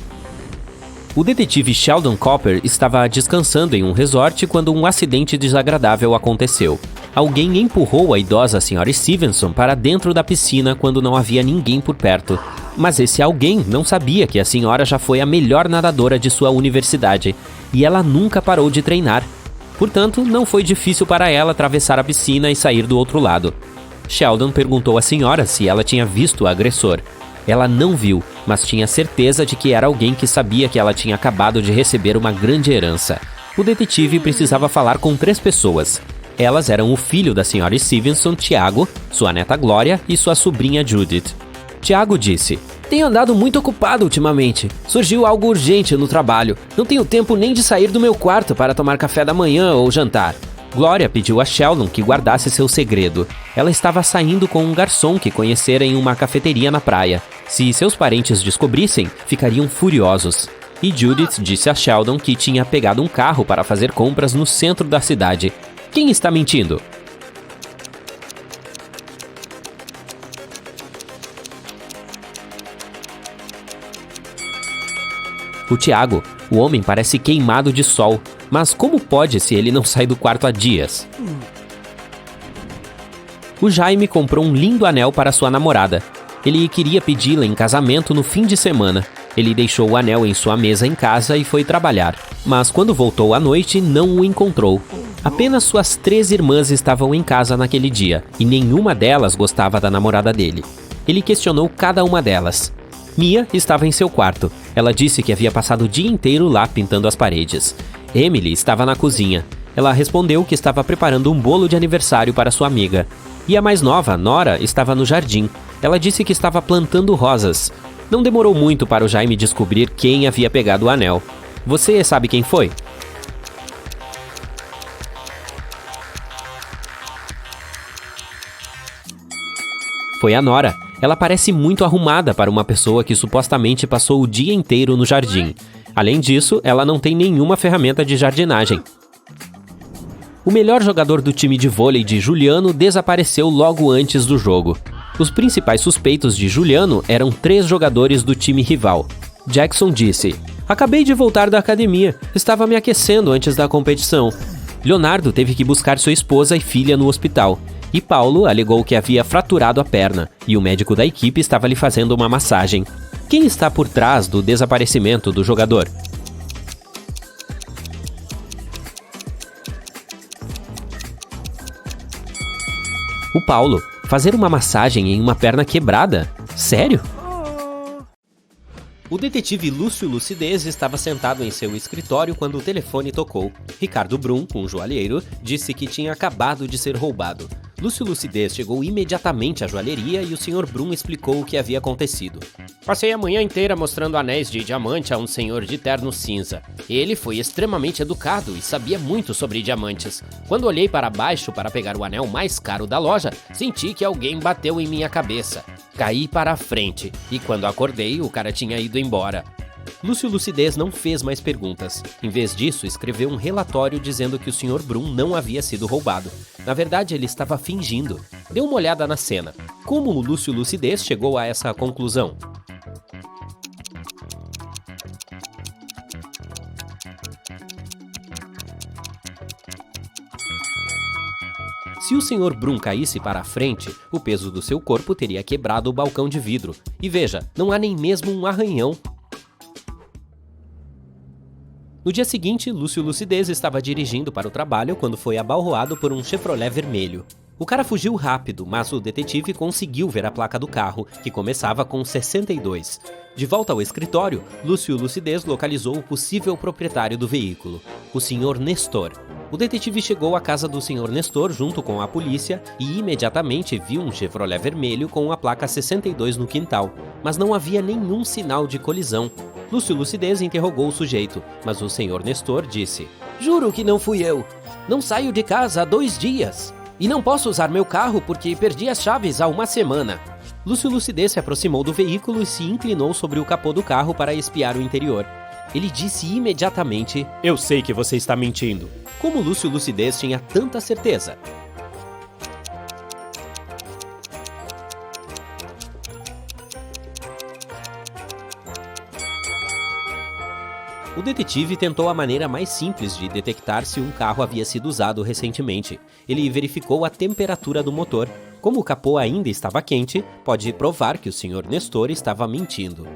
O detetive Sheldon Cooper estava descansando em um resort quando um acidente desagradável aconteceu. Alguém empurrou a idosa Sra. Stevenson para dentro da piscina quando não havia ninguém por perto. Mas esse alguém não sabia que a senhora já foi a melhor nadadora de sua universidade e ela nunca parou de treinar. Portanto, não foi difícil para ela atravessar a piscina e sair do outro lado. Sheldon perguntou à senhora se ela tinha visto o agressor. Ela não viu, mas tinha certeza de que era alguém que sabia que ela tinha acabado de receber uma grande herança. O detetive precisava falar com 3 pessoas. Elas eram o filho da Sra. Stevenson, Tiago, sua neta Glória e sua sobrinha Judith. Tiago disse: tenho andado muito ocupado ultimamente. Surgiu algo urgente no trabalho. Não tenho tempo nem de sair do meu quarto para tomar café da manhã ou jantar. Glória pediu a Sheldon que guardasse seu segredo. Ela estava saindo com um garçom que conhecera em uma cafeteria na praia. Se seus parentes descobrissem, ficariam furiosos. E Judith disse a Sheldon que tinha pegado um carro para fazer compras no centro da cidade. Quem está mentindo? O Tiago, o homem parece queimado de sol, mas como pode se ele não sai do quarto há dias? O Jaime comprou um lindo anel para sua namorada. Ele queria pedi-la em casamento no fim de semana. Ele deixou o anel em sua mesa em casa e foi trabalhar. Mas quando voltou à noite, não o encontrou. Apenas suas 3 irmãs estavam em casa naquele dia, e nenhuma delas gostava da namorada dele. Ele questionou cada uma delas. Mia estava em seu quarto. Ela disse que havia passado o dia inteiro lá pintando as paredes. Emily estava na cozinha. Ela respondeu que estava preparando um bolo de aniversário para sua amiga. E a mais nova, Nora, estava no jardim. Ela disse que estava plantando rosas. Não demorou muito para o Jaime descobrir quem havia pegado o anel. Você sabe quem foi? Foi a Nora. Ela parece muito arrumada para uma pessoa que supostamente passou o dia inteiro no jardim. Além disso, ela não tem nenhuma ferramenta de jardinagem. O melhor jogador do time de vôlei de Juliano desapareceu logo antes do jogo. Os principais suspeitos de Juliano eram 3 jogadores do time rival. Jackson disse: acabei de voltar da academia, estava me aquecendo antes da competição. Leonardo teve que buscar sua esposa e filha no hospital. E Paulo alegou que havia fraturado a perna, e o médico da equipe estava lhe fazendo uma massagem. Quem está por trás do desaparecimento do jogador? O Paulo. Fazer uma massagem em uma perna quebrada? Sério? O detetive Lúcio Lucidez estava sentado em seu escritório quando o telefone tocou. Ricardo Brum, um joalheiro, disse que tinha acabado de ser roubado. Lúcio Lucidez chegou imediatamente à joalheria e o Sr. Brum explicou o que havia acontecido. Passei a manhã inteira mostrando anéis de diamante a um senhor de terno cinza. Ele foi extremamente educado e sabia muito sobre diamantes. Quando olhei para baixo para pegar o anel mais caro da loja, senti que alguém bateu em minha cabeça. Caí para a frente e quando acordei, o cara tinha ido embora. Lúcio Lucidez não fez mais perguntas. Em vez disso, escreveu um relatório dizendo que o Sr. Brum não havia sido roubado. Na verdade, ele estava fingindo. Dê uma olhada na cena. Como o Lúcio Lucidez chegou a essa conclusão? Se o Sr. Brum caísse para a frente, o peso do seu corpo teria quebrado o balcão de vidro. E veja, não há nem mesmo um arranhão. No dia seguinte, Lúcio Lucidez estava dirigindo para o trabalho quando foi abalroado por um Chevrolet vermelho. O cara fugiu rápido, mas o detetive conseguiu ver a placa do carro, que começava com 62. De volta ao escritório, Lúcio Lucidez localizou o possível proprietário do veículo, o Sr. Nestor. O detetive chegou à casa do Sr. Nestor junto com a polícia e imediatamente viu um Chevrolet vermelho com a placa 62 no quintal, mas não havia nenhum sinal de colisão. Lúcio Lucidez interrogou o sujeito, mas o Sr. Nestor disse: "Juro que não fui eu. Não saio de casa há 2 dias. E não posso usar meu carro porque perdi as chaves há 1 semana." Lúcio Lucidez se aproximou do veículo e se inclinou sobre o capô do carro para espiar o interior. Ele disse imediatamente: Eu sei que você está mentindo. Como Lúcio Lucidez tinha tanta certeza? O detetive tentou a maneira mais simples de detectar se um carro havia sido usado recentemente. Ele verificou a temperatura do motor. Como o capô ainda estava quente, pode provar que o Sr. Nestor estava mentindo.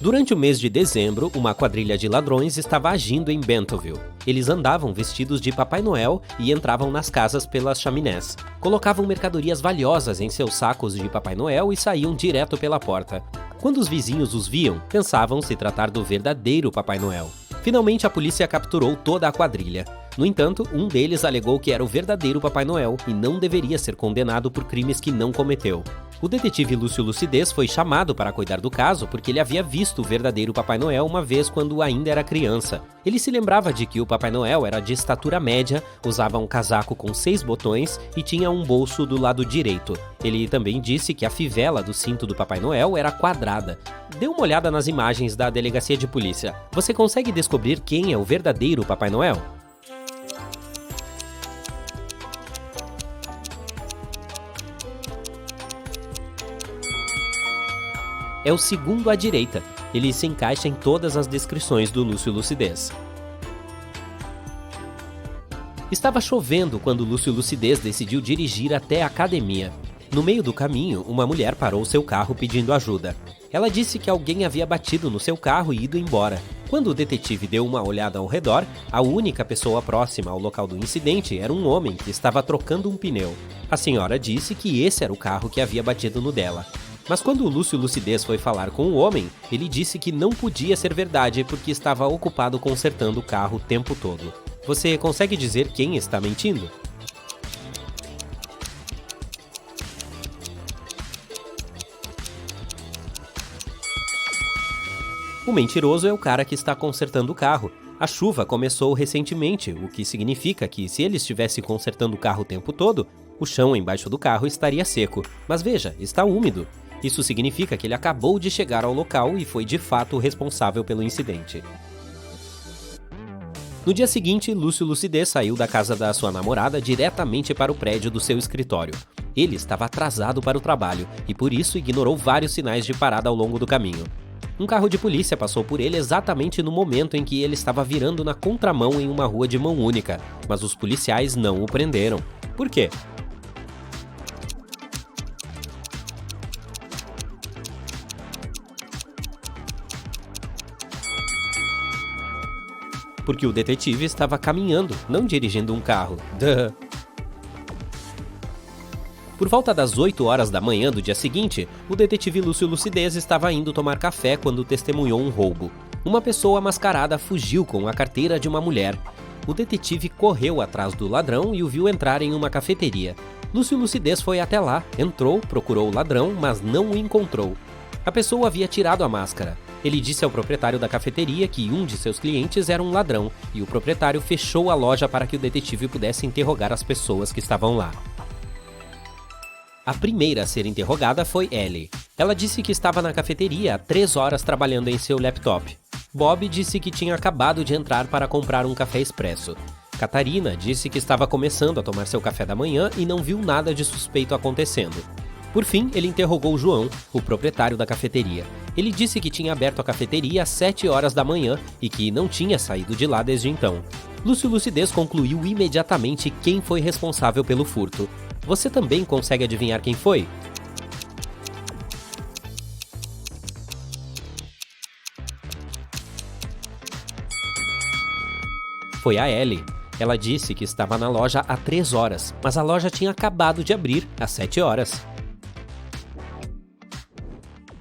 Durante o mês de dezembro, uma quadrilha de ladrões estava agindo em Bentonville. Eles andavam vestidos de Papai Noel e entravam nas casas pelas chaminés. Colocavam mercadorias valiosas em seus sacos de Papai Noel e saíam direto pela porta. Quando os vizinhos os viam, pensavam se tratar do verdadeiro Papai Noel. Finalmente, a polícia capturou toda a quadrilha. No entanto, um deles alegou que era o verdadeiro Papai Noel e não deveria ser condenado por crimes que não cometeu. O detetive Lúcio Lucidez foi chamado para cuidar do caso porque ele havia visto o verdadeiro Papai Noel uma vez quando ainda era criança. Ele se lembrava de que o Papai Noel era de estatura média, usava um casaco com 6 botões e tinha um bolso do lado direito. Ele também disse que a fivela do cinto do Papai Noel era quadrada. Dê uma olhada nas imagens da delegacia de polícia. Você consegue descobrir quem é o verdadeiro Papai Noel? É o segundo à direita. Ele se encaixa em todas as descrições do Lúcio Lucidez. Estava chovendo quando Lúcio Lucidez decidiu dirigir até a academia. No meio do caminho, uma mulher parou seu carro pedindo ajuda. Ela disse que alguém havia batido no seu carro e ido embora. Quando o detetive deu uma olhada ao redor, a única pessoa próxima ao local do incidente era um homem que estava trocando um pneu. A senhora disse que esse era o carro que havia batido no dela. Mas quando o Lúcio Lucidez foi falar com o homem, ele disse que não podia ser verdade porque estava ocupado consertando o carro o tempo todo. Você consegue dizer quem está mentindo? O mentiroso é o cara que está consertando o carro. A chuva começou recentemente, o que significa que se ele estivesse consertando o carro o tempo todo, o chão embaixo do carro estaria seco. Mas veja, está úmido. Isso significa que ele acabou de chegar ao local e foi de fato o responsável pelo incidente. No dia seguinte, Lúcio Lucidez saiu da casa da sua namorada diretamente para o prédio do seu escritório. Ele estava atrasado para o trabalho e por isso ignorou vários sinais de parada ao longo do caminho. Um carro de polícia passou por ele exatamente no momento em que ele estava virando na contramão em uma rua de mão única, mas os policiais não o prenderam. Por quê? Porque o detetive estava caminhando, não dirigindo um carro. Duh. Por volta das 8 horas da manhã do dia seguinte, o detetive Lúcio Lucidez estava indo tomar café quando testemunhou um roubo. Uma pessoa mascarada fugiu com a carteira de uma mulher. O detetive correu atrás do ladrão e o viu entrar em uma cafeteria. Lúcio Lucidez foi até lá, entrou, procurou o ladrão, mas não o encontrou. A pessoa havia tirado a máscara. Ele disse ao proprietário da cafeteria que um de seus clientes era um ladrão, e o proprietário fechou a loja para que o detetive pudesse interrogar as pessoas que estavam lá. A primeira a ser interrogada foi Ellie. Ela disse que estava na cafeteria há 3 horas trabalhando em seu laptop. Bob disse que tinha acabado de entrar para comprar um café expresso. Catarina disse que estava começando a tomar seu café da manhã e não viu nada de suspeito acontecendo. Por fim, ele interrogou João, o proprietário da cafeteria. Ele disse que tinha aberto a cafeteria às 7 horas da manhã e que não tinha saído de lá desde então. Lúcio Lucidez concluiu imediatamente quem foi responsável pelo furto. Você também consegue adivinhar quem foi? Foi a Ellie. Ela disse que estava na loja há 3 horas, mas a loja tinha acabado de abrir às 7 horas.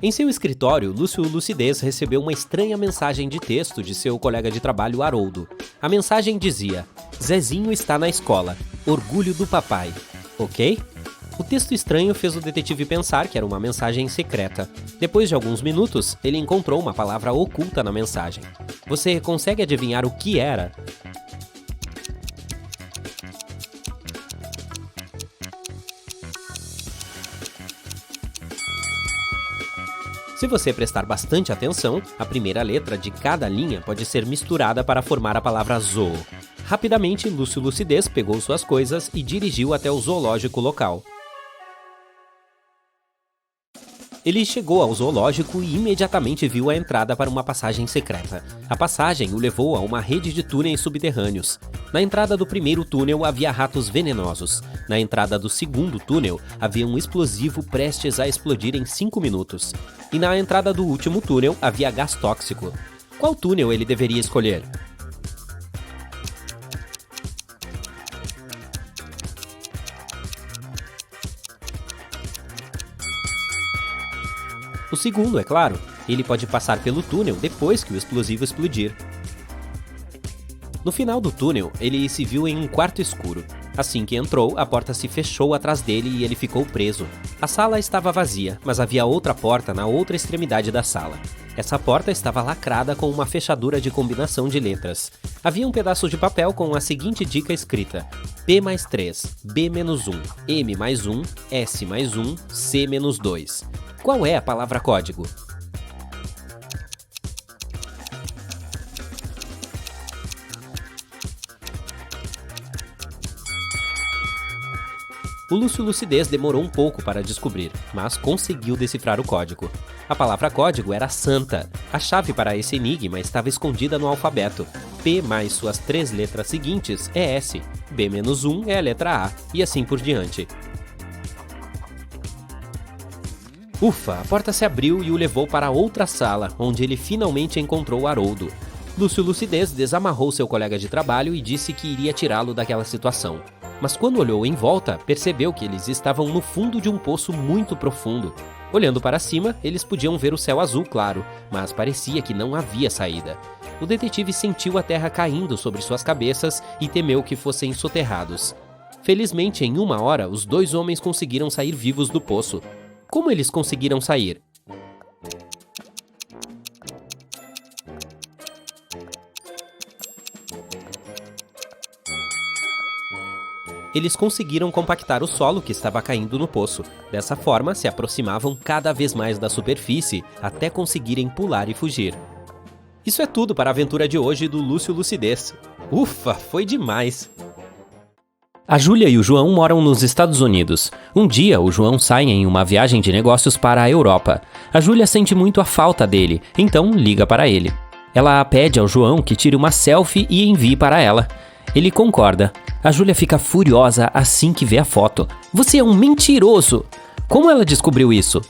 Em seu escritório, Lúcio Lucidez recebeu uma estranha mensagem de texto de seu colega de trabalho Haroldo. A mensagem dizia: Zezinho está na escola. Orgulho do papai. Ok? O texto estranho fez o detetive pensar que era uma mensagem secreta. Depois de alguns minutos, ele encontrou uma palavra oculta na mensagem. Você consegue adivinhar o que era? Se você prestar bastante atenção, a primeira letra de cada linha pode ser misturada para formar a palavra zoo. Rapidamente, Lúcio Lucidez pegou suas coisas e dirigiu até o zoológico local. Ele chegou ao zoológico e imediatamente viu a entrada para uma passagem secreta. A passagem o levou a uma rede de túneis subterrâneos. Na entrada do primeiro túnel havia ratos venenosos. Na entrada do segundo túnel havia um explosivo prestes a explodir em 5 minutos. E na entrada do último túnel havia gás tóxico. Qual túnel ele deveria escolher? O segundo, é claro. Ele pode passar pelo túnel depois que o explosivo explodir. No final do túnel, ele se viu em um quarto escuro. Assim que entrou, a porta se fechou atrás dele e ele ficou preso. A sala estava vazia, mas havia outra porta na outra extremidade da sala. Essa porta estava lacrada com uma fechadura de combinação de letras. Havia um pedaço de papel com a seguinte dica escrita: P mais 3, B menos 1, M mais 1, S mais 1, C menos 2. Qual é a palavra código? O Lúcio Lucidez demorou um pouco para descobrir, mas conseguiu decifrar o código. A palavra código era Santa. A chave para esse enigma estava escondida no alfabeto. P mais suas 3 letras seguintes é S, B menos 1 é a letra A, e assim por diante. Ufa, a porta se abriu e o levou para outra sala, onde ele finalmente encontrou Haroldo. Lúcio Lucidez desamarrou seu colega de trabalho e disse que iria tirá-lo daquela situação. Mas quando olhou em volta, percebeu que eles estavam no fundo de um poço muito profundo. Olhando para cima, eles podiam ver o céu azul claro, mas parecia que não havia saída. O detetive sentiu a terra caindo sobre suas cabeças e temeu que fossem soterrados. Felizmente, em 1 hora, os 2 homens conseguiram sair vivos do poço. Como eles conseguiram sair? Eles conseguiram compactar o solo que estava caindo no poço. Dessa forma, se aproximavam cada vez mais da superfície até conseguirem pular e fugir. Isso é tudo para a aventura de hoje do Lúcio Lucidez. Ufa, foi demais! A Júlia e o João moram nos Estados Unidos. Um dia, o João sai em uma viagem de negócios para a Europa. A Júlia sente muito a falta dele, então liga para ele. Ela pede ao João que tire uma selfie e envie para ela. Ele concorda. A Júlia fica furiosa assim que vê a foto. Você é um mentiroso! Como ela descobriu isso?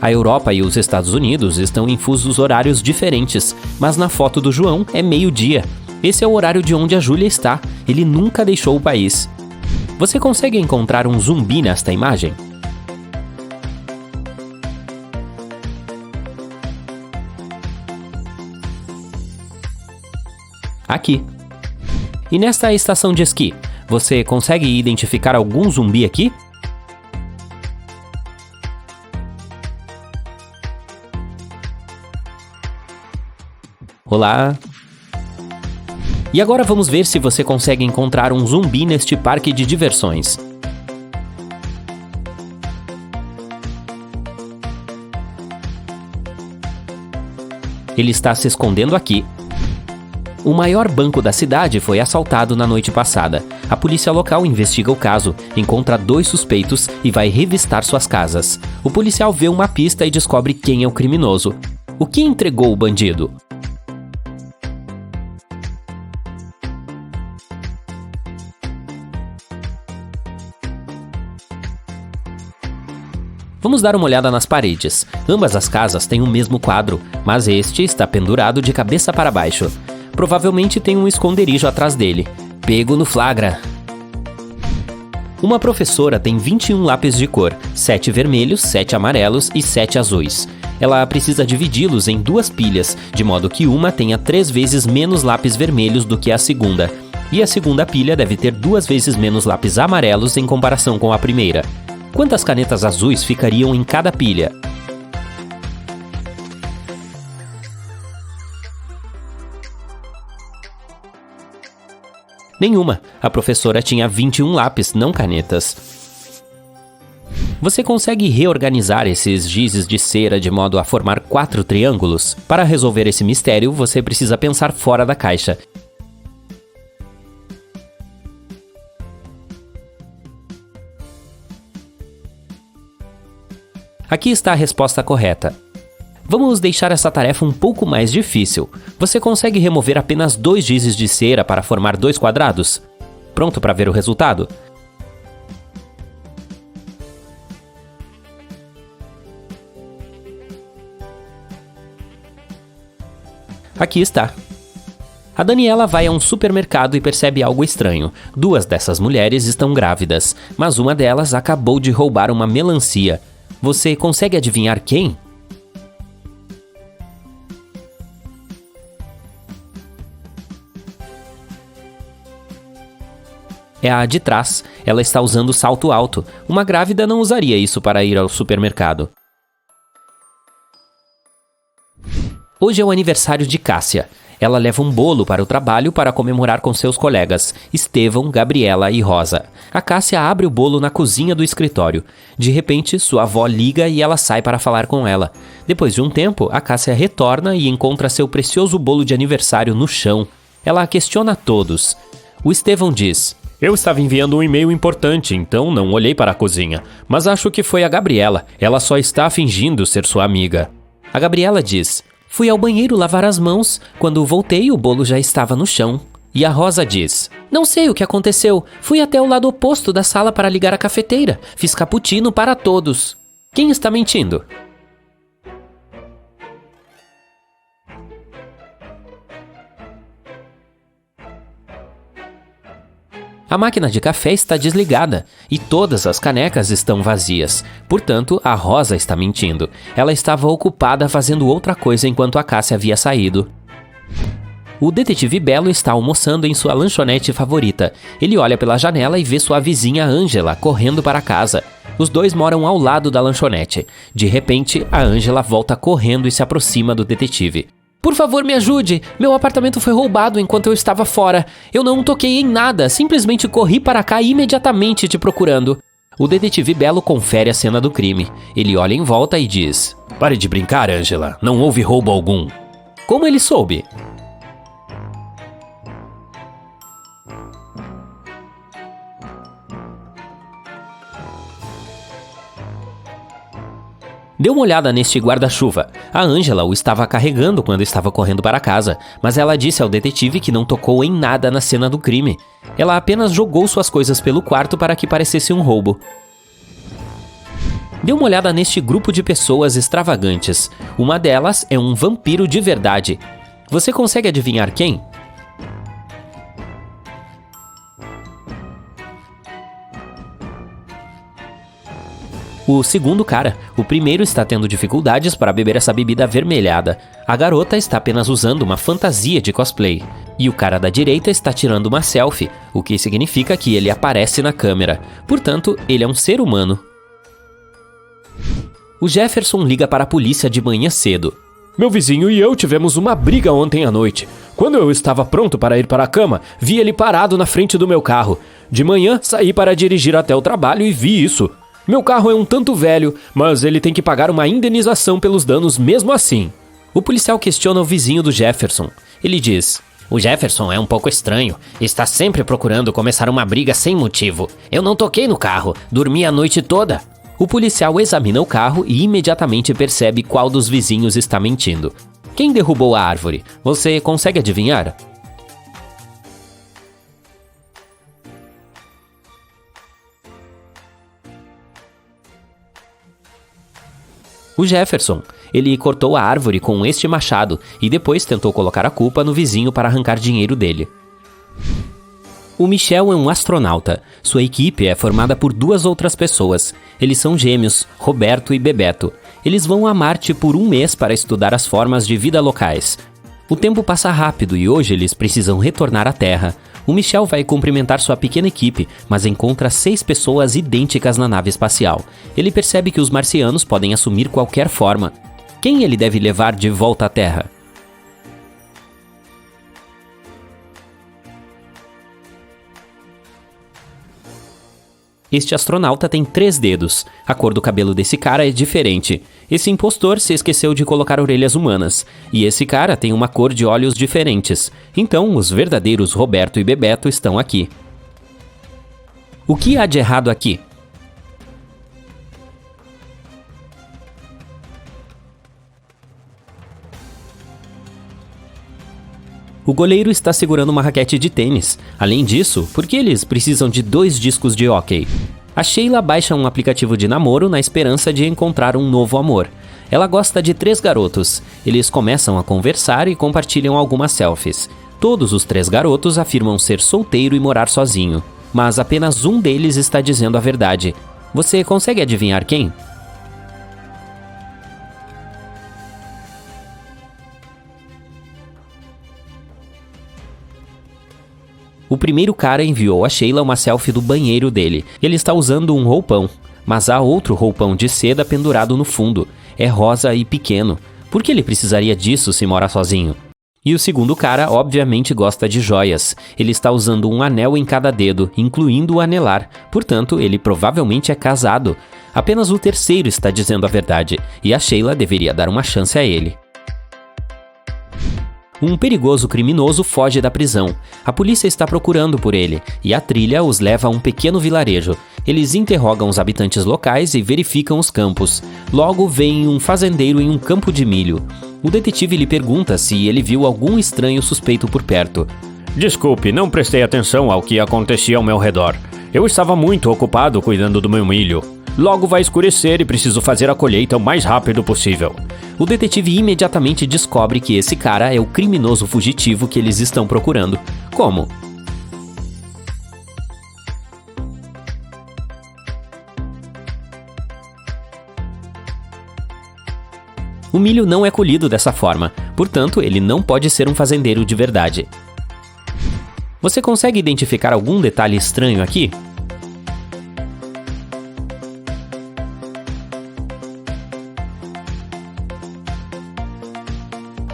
A Europa e os Estados Unidos estão em fusos horários diferentes, mas na foto do João é meio-dia. Esse é o horário de onde a Júlia está. Ele nunca deixou o país. Você consegue encontrar um zumbi nesta imagem? Aqui. E nesta estação de esqui, você consegue identificar algum zumbi aqui? Olá! E agora vamos ver se você consegue encontrar um zumbi neste parque de diversões. Ele está se escondendo aqui. O maior banco da cidade foi assaltado na noite passada. A polícia local investiga o caso, encontra 2 suspeitos e vai revistar suas casas. O policial vê uma pista e descobre quem é o criminoso. O que entregou o bandido? Vamos dar uma olhada nas paredes. Ambas as casas têm o mesmo quadro, mas este está pendurado de cabeça para baixo. Provavelmente tem um esconderijo atrás dele. Pego no flagra. Uma professora tem 21 lápis de cor, 7 vermelhos, 7 amarelos e 7 azuis. Ela precisa dividi-los em 2 pilhas, de modo que uma tenha 3 vezes menos lápis vermelhos do que a segunda. E a segunda pilha deve ter 2 vezes menos lápis amarelos em comparação com a primeira. Quantas canetas azuis ficariam em cada pilha? Nenhuma. A professora tinha 21 lápis, não canetas. Você consegue reorganizar esses gizes de cera de modo a formar 4 triângulos? Para resolver esse mistério, você precisa pensar fora da caixa. Aqui está a resposta correta. Vamos deixar essa tarefa um pouco mais difícil. Você consegue remover apenas 2 gizes de cera para formar 2 quadrados? Pronto para ver o resultado? Aqui está. A Daniela vai a um supermercado e percebe algo estranho. 2 dessas mulheres estão grávidas, mas uma delas acabou de roubar uma melancia. Você consegue adivinhar quem? É a de trás. Ela está usando salto alto. Uma grávida não usaria isso para ir ao supermercado. Hoje é o aniversário de Cássia. Ela leva um bolo para o trabalho para comemorar com seus colegas, Estevão, Gabriela e Rosa. A Cássia abre o bolo na cozinha do escritório. De repente, sua avó liga e ela sai para falar com ela. Depois de um tempo, a Cássia retorna e encontra seu precioso bolo de aniversário no chão. Ela questiona a todos. O Estevão diz: Eu estava enviando um e-mail importante, então não olhei para a cozinha. Mas acho que foi a Gabriela. Ela só está fingindo ser sua amiga. A Gabriela diz: Fui ao banheiro lavar as mãos. Quando voltei, o bolo já estava no chão. E a Rosa diz: Não sei o que aconteceu. Fui até o lado oposto da sala para ligar a cafeteira. Fiz cappuccino para todos. Quem está mentindo? A máquina de café está desligada e todas as canecas estão vazias. Portanto, a Rosa está mentindo. Ela estava ocupada fazendo outra coisa enquanto a Cássia havia saído. O detetive Belo está almoçando em sua lanchonete favorita. Ele olha pela janela e vê sua vizinha Ângela correndo para casa. Os dois moram ao lado da lanchonete. De repente, a Ângela volta correndo e se aproxima do detetive. Por favor, me ajude! Meu apartamento foi roubado enquanto eu estava fora. Eu não toquei em nada, simplesmente corri para cá imediatamente te procurando. O detetive Belo confere a cena do crime. Ele olha em volta e diz: Pare de brincar, Ângela. Não houve roubo algum. Como ele soube? Dê uma olhada neste guarda-chuva. A Ângela o estava carregando quando estava correndo para casa, mas ela disse ao detetive que não tocou em nada na cena do crime. Ela apenas jogou suas coisas pelo quarto para que parecesse um roubo. Dê uma olhada neste grupo de pessoas extravagantes. Uma delas é um vampiro de verdade. Você consegue adivinhar quem? O segundo cara. O primeiro está tendo dificuldades para beber essa bebida avermelhada. A garota está apenas usando uma fantasia de cosplay. E o cara da direita está tirando uma selfie, o que significa que ele aparece na câmera. Portanto, ele é um ser humano. O Jefferson liga para a polícia de manhã cedo. Meu vizinho e eu tivemos uma briga ontem à noite. Quando eu estava pronto para ir para a cama, vi ele parado na frente do meu carro. De manhã, saí para dirigir até o trabalho e vi isso. Meu carro é um tanto velho, mas ele tem que pagar uma indenização pelos danos mesmo assim. O policial questiona o vizinho do Jefferson. Ele diz: O Jefferson é um pouco estranho. Está sempre procurando começar uma briga sem motivo. Eu não toquei no carro. Dormi a noite toda. O policial examina o carro e imediatamente percebe qual dos vizinhos está mentindo. Quem derrubou a árvore? Você consegue adivinhar? O Jefferson. Ele cortou a árvore com este machado e depois tentou colocar a culpa no vizinho para arrancar dinheiro dele. O Michel é um astronauta. Sua equipe é formada por 2 outras pessoas. Eles são gêmeos, Roberto e Bebeto. Eles vão a Marte por 1 mês para estudar as formas de vida locais. O tempo passa rápido e hoje eles precisam retornar à Terra. O Michel vai cumprimentar sua pequena equipe, mas encontra 6 pessoas idênticas na nave espacial. Ele percebe que os marcianos podem assumir qualquer forma. Quem ele deve levar de volta à Terra? Este astronauta tem 3 dedos. A cor do cabelo desse cara é diferente. Esse impostor se esqueceu de colocar orelhas humanas. E esse cara tem uma cor de olhos diferentes. Então, os verdadeiros Roberto e Bebeto estão aqui. O que há de errado aqui? O goleiro está segurando uma raquete de tênis. Além disso, por que eles precisam de 2 discos de hóquei? A Sheila baixa um aplicativo de namoro na esperança de encontrar um novo amor. Ela gosta de 3 garotos. Eles começam a conversar e compartilham algumas selfies. Todos os 3 garotos afirmam ser solteiro e morar sozinho. Mas apenas um deles está dizendo a verdade. Você consegue adivinhar quem? O primeiro cara enviou a Sheila uma selfie do banheiro dele. Ele está usando um roupão, mas há outro roupão de seda pendurado no fundo. É rosa e pequeno. Por que ele precisaria disso se mora sozinho? E o segundo cara, obviamente, gosta de joias. Ele está usando um anel em cada dedo, incluindo o anelar. Portanto, ele provavelmente é casado. Apenas o terceiro está dizendo a verdade, e a Sheila deveria dar uma chance a ele. Um perigoso criminoso foge da prisão. A polícia está procurando por ele, e a trilha os leva a um pequeno vilarejo. Eles interrogam os habitantes locais e verificam os campos. Logo, vem um fazendeiro em um campo de milho. O detetive lhe pergunta se ele viu algum estranho suspeito por perto. Desculpe, não prestei atenção ao que acontecia ao meu redor. Eu estava muito ocupado cuidando do meu milho. Logo vai escurecer e preciso fazer a colheita o mais rápido possível. O detetive imediatamente descobre que esse cara é o criminoso fugitivo que eles estão procurando. Como? O milho não é colhido dessa forma, portanto, ele não pode ser um fazendeiro de verdade. Você consegue identificar algum detalhe estranho aqui?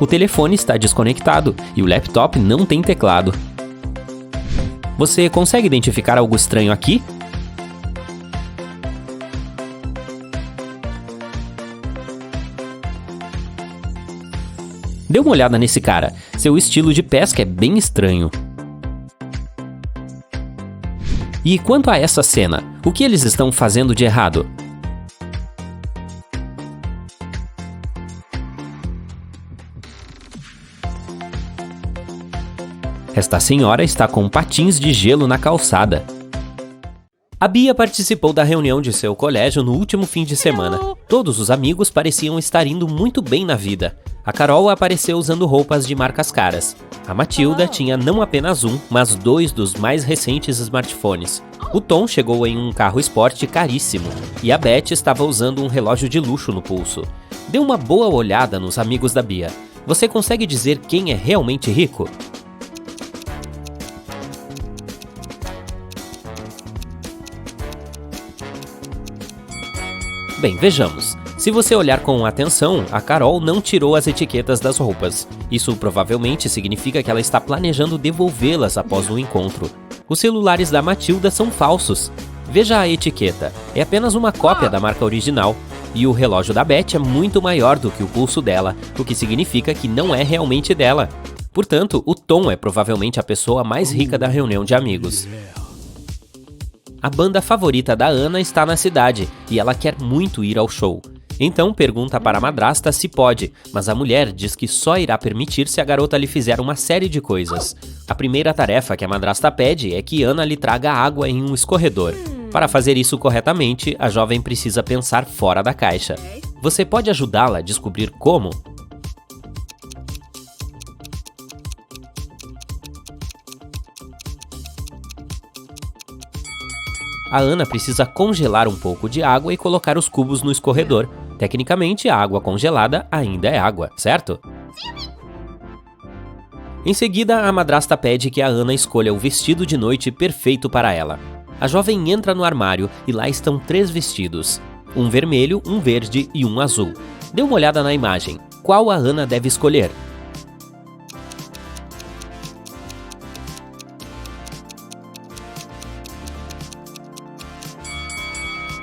O telefone está desconectado e o laptop não tem teclado. Você consegue identificar algo estranho aqui? Dê uma olhada nesse cara. Seu estilo de pesca é bem estranho. E quanto a essa cena, o que eles estão fazendo de errado? Esta senhora está com patins de gelo na calçada. A Bia participou da reunião de seu colégio no último fim de semana. Todos os amigos pareciam estar indo muito bem na vida. A Carol apareceu usando roupas de marcas caras. A Matilda tinha não apenas um, mas 2 dos mais recentes smartphones. O Tom chegou em um carro esporte caríssimo. E a Beth estava usando um relógio de luxo no pulso. Dê uma boa olhada nos amigos da Bia. Você consegue dizer quem é realmente rico? Bem, vejamos. Se você olhar com atenção, a Carol não tirou as etiquetas das roupas. Isso provavelmente significa que ela está planejando devolvê-las após o encontro. Os celulares da Matilda são falsos. Veja a etiqueta, é apenas uma cópia da marca original. E o relógio da Beth é muito maior do que o pulso dela, o que significa que não é realmente dela. Portanto, o Tom é provavelmente a pessoa mais rica da reunião de amigos. A banda favorita da Ana está na cidade e ela quer muito ir ao show. Então pergunta para a madrasta se pode, mas a mulher diz que só irá permitir se a garota lhe fizer uma série de coisas. A primeira tarefa que a madrasta pede é que Ana lhe traga água em um escorredor. Para fazer isso corretamente, a jovem precisa pensar fora da caixa. Você pode ajudá-la a descobrir como? A Ana precisa congelar um pouco de água e colocar os cubos no escorredor. Tecnicamente, a água congelada ainda é água, certo? Em seguida, a madrasta pede que a Ana escolha o vestido de noite perfeito para ela. A jovem entra no armário e lá estão 3 vestidos. Um vermelho, um verde e um azul. Dê uma olhada na imagem. Qual a Ana deve escolher?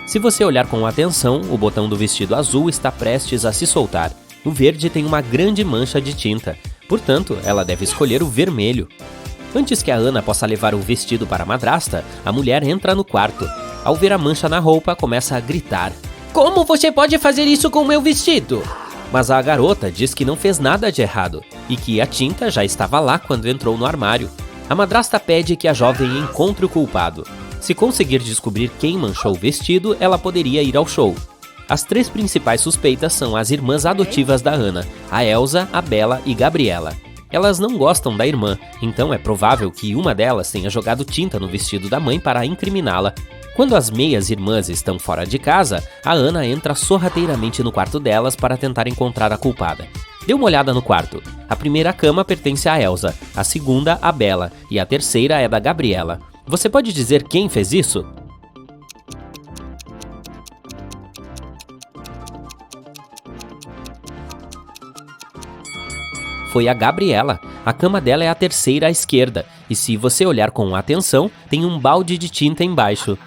Se você olhar com atenção, o botão do vestido azul está prestes a se soltar. O verde tem uma grande mancha de tinta, portanto, ela deve escolher o vermelho. Antes que a Ana possa levar o vestido para a madrasta, a mulher entra no quarto. Ao ver a mancha na roupa, começa a gritar: "Como você pode fazer isso com o meu vestido?" Mas a garota diz que não fez nada de errado e que a tinta já estava lá quando entrou no armário. A madrasta pede que a jovem encontre o culpado. Se conseguir descobrir quem manchou o vestido, ela poderia ir ao show. As 3 principais suspeitas são as irmãs adotivas da Ana, a Elsa, a Bela e Gabriela. Elas não gostam da irmã, então é provável que uma delas tenha jogado tinta no vestido da mãe para incriminá-la. Quando as meias irmãs estão fora de casa, a Ana entra sorrateiramente no quarto delas para tentar encontrar a culpada. Dê uma olhada no quarto. A primeira cama pertence a Elsa, a segunda a Bela e a terceira é da Gabriela. Você pode dizer quem fez isso? Foi a Gabriela. A cama dela é a terceira à esquerda, e se você olhar com atenção, tem um balde de tinta embaixo.